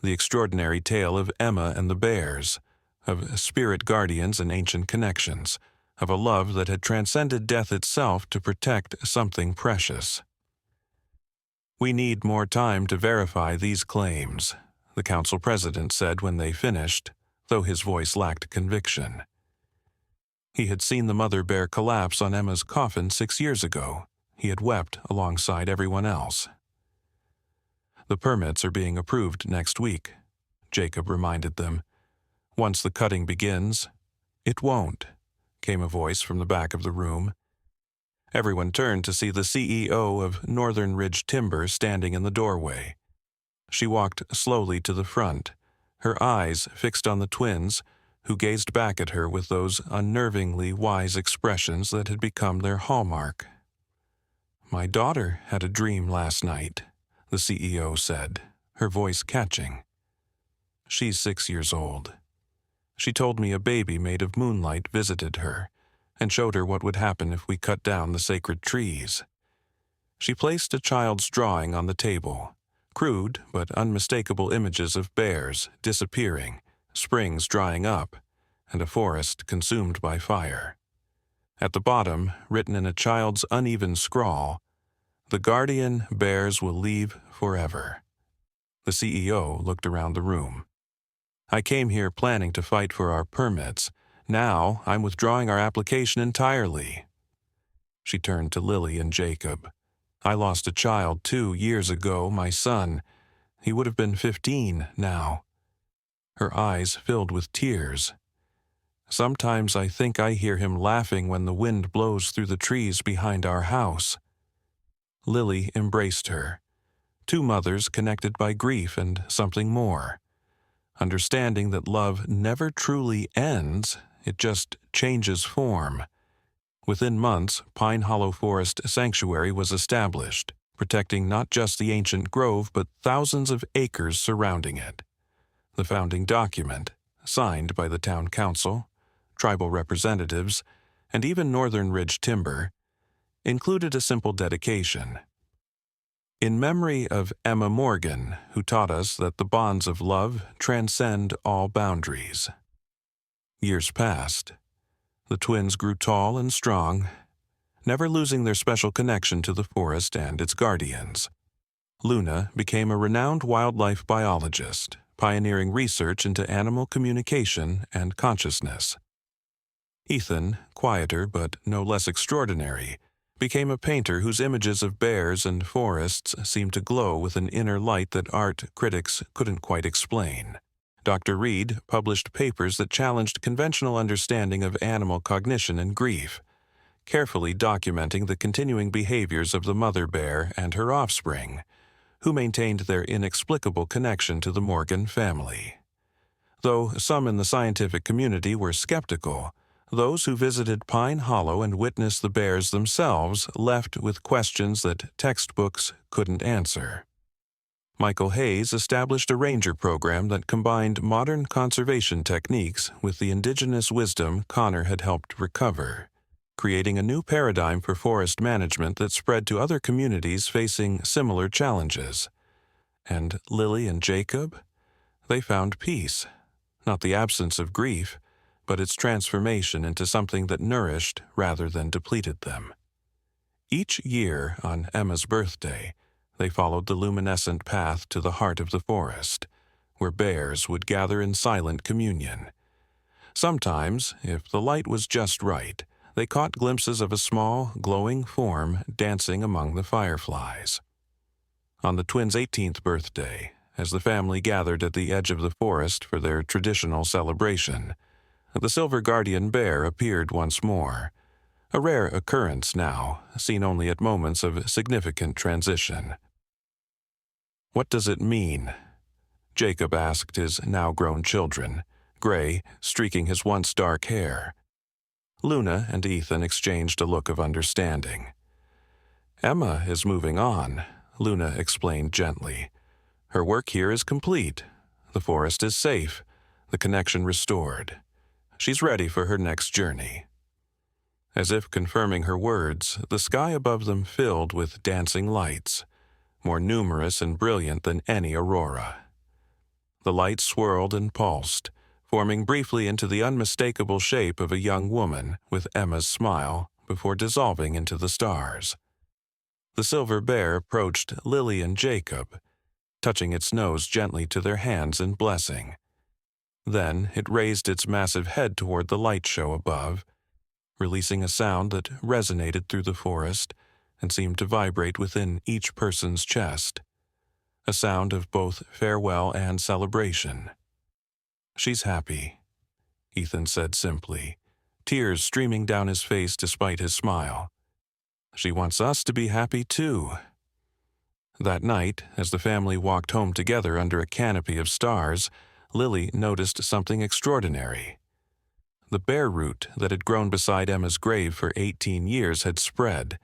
The extraordinary tale of Emma and the bears, of spirit guardians and ancient connections, of a love that had transcended death itself to protect something precious. "We need more time to verify these claims," the council president said when they finished, though his voice lacked conviction. He had seen the mother bear collapse on Emma's coffin 6 years ago. He had wept alongside everyone else. "The permits are being approved next week," Jacob reminded them. "Once the cutting begins—" "It won't," came a voice from the back of the room. Everyone turned to see the CEO of Northern Ridge Timber standing in the doorway. She walked slowly to the front, her eyes fixed on the twins, who gazed back at her with those unnervingly wise expressions that had become their hallmark. "My daughter had a dream last night," the CEO said, her voice catching. "She's 6 years old. She told me a baby made of moonlight visited her and showed her what would happen if we cut down the sacred trees. She placed a child's drawing on the table, crude but unmistakable images of bears disappearing, springs drying up, and a forest consumed by fire. At the bottom, written in a child's uneven scrawl, 'The guardian bears will leave forever.'" The CEO looked around the room. "I came here planning to fight for our permits. Now I'm withdrawing our application entirely." She turned to Lily and Jacob. "I lost a child 2 years ago, my son. He would have been 15 now." Her eyes filled with tears. "Sometimes I think I hear him laughing when the wind blows through the trees behind our house." Lily embraced her. Two mothers connected by grief and something more. Understanding that love never truly ends, it just changes form. Within months, Pine Hollow Forest Sanctuary was established, protecting not just the ancient grove but thousands of acres surrounding it. The founding document, signed by the town council, tribal representatives, and even Northern Ridge Timber, included a simple dedication. "In memory of Emma Morgan, who taught us that the bonds of love transcend all boundaries." Years passed. The twins grew tall and strong, never losing their special connection to the forest and its guardians. Luna became a renowned wildlife biologist, pioneering research into animal communication and consciousness. Ethan quieter but no less extraordinary, became a painter whose images of bears and forests seemed to glow with an inner light that art critics couldn't quite explain. Dr. Reed published papers that challenged conventional understanding of animal cognition and grief, carefully documenting the continuing behaviors of the mother bear and her offspring, who maintained their inexplicable connection to the Morgan family. Though some in the scientific community were skeptical, those who visited Pine Hollow and witnessed the bears themselves left with questions that textbooks couldn't answer. Michael Hayes established a ranger program that combined modern conservation techniques with the indigenous wisdom Connor had helped recover, creating a new paradigm for forest management that spread to other communities facing similar challenges. And Lily and Jacob? They found peace, not the absence of grief, but its transformation into something that nourished rather than depleted them. Each year, on Emma's birthday, they followed the luminescent path to the heart of the forest, where bears would gather in silent communion. Sometimes, if the light was just right, they caught glimpses of a small, glowing form dancing among the fireflies. On the twins' 18th birthday, as the family gathered at the edge of the forest for their traditional celebration, the silver guardian bear appeared once more, a rare occurrence now, seen only at moments of significant transition. "What does it mean?" Jacob asked his now-grown children, gray streaking his once dark hair. Luna and Ethan exchanged a look of understanding. "Emma is moving on," Luna explained gently. "Her work here is complete. The forest is safe, the connection restored. She's ready for her next journey." As if confirming her words, the sky above them filled with dancing lights, more numerous and brilliant than any aurora. The lights swirled and pulsed, forming briefly into the unmistakable shape of a young woman with Emma's smile before dissolving into the stars. The silver bear approached Lily and Jacob, touching its nose gently to their hands in blessing. Then it raised its massive head toward the light show above, releasing a sound that resonated through the forest and seemed to vibrate within each person's chest, a sound of both farewell and celebration. "She's happy," Ethan said simply, tears streaming down his face despite his smile. "She wants us to be happy too." That night, as the family walked home together under a canopy of stars, Lily noticed something extraordinary. The bare root that had grown beside Emma's grave for 18 years had spread,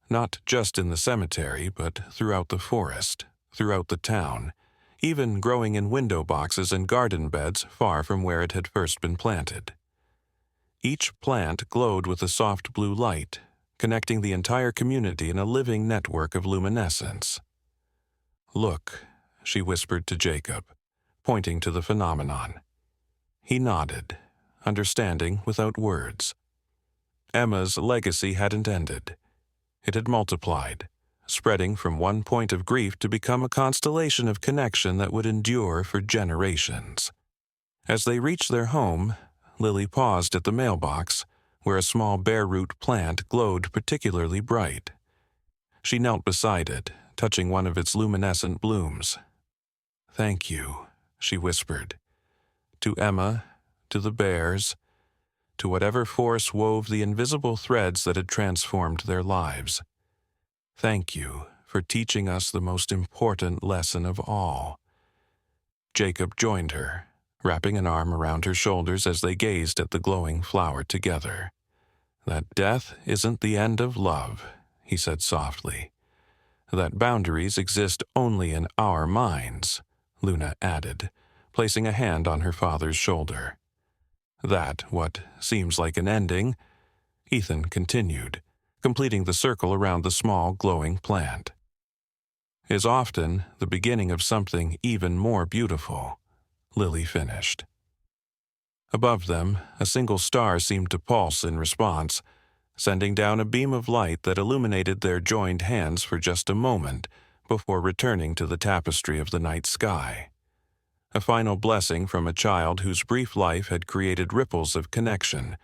not just in the cemetery, but throughout the forest, throughout the town, even growing in window boxes and garden beds far from where it had first been planted. Each plant glowed with a soft blue light, connecting the entire community in a living network of luminescence. "Look," she whispered to Jacob, pointing to the phenomenon. He nodded, understanding without words. Emma's legacy hadn't ended. It had multiplied, spreading from one point of grief to become a constellation of connection that would endure for generations. As they reached their home, Lily paused at the mailbox, where a small bare root plant glowed particularly bright. She knelt beside it, touching one of its luminescent blooms. "Thank you," she whispered. "To Emma, to the bears, to whatever force wove the invisible threads that had transformed their lives. Thank you for teaching us the most important lesson of all." Jacob joined her, wrapping an arm around her shoulders as they gazed at the glowing flower together. "That death isn't the end of love," he said softly. "That boundaries exist only in our minds," Luna added, placing a hand on her father's shoulder. "That what seems like an ending," Ethan continued, completing the circle around the small glowing plant, "is often the beginning of something even more beautiful," Lily finished. Above them, a single star seemed to pulse in response, sending down a beam of light that illuminated their joined hands for just a moment before returning to the tapestry of the night sky. A final blessing from a child whose brief life had created ripples of connection,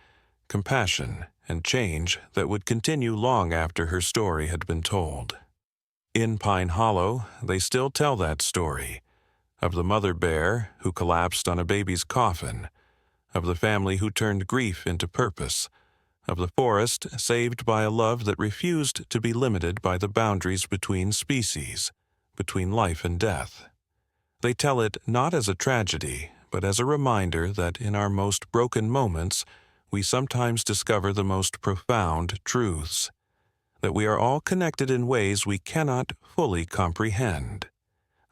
compassion, and change that would continue long after her story had been told. In Pine Hollow, they still tell that story, of the mother bear who collapsed on a baby's coffin, of the family who turned grief into purpose, of the forest saved by a love that refused to be limited by the boundaries between species, between life and death. They tell it not as a tragedy, but as a reminder that in our most broken moments, we sometimes discover the most profound truths, that we are all connected in ways we cannot fully comprehend.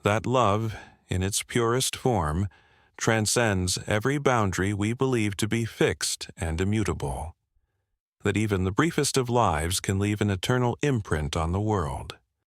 That love, in its purest form, transcends every boundary we believe to be fixed and immutable. That even the briefest of lives can leave an eternal imprint on the world.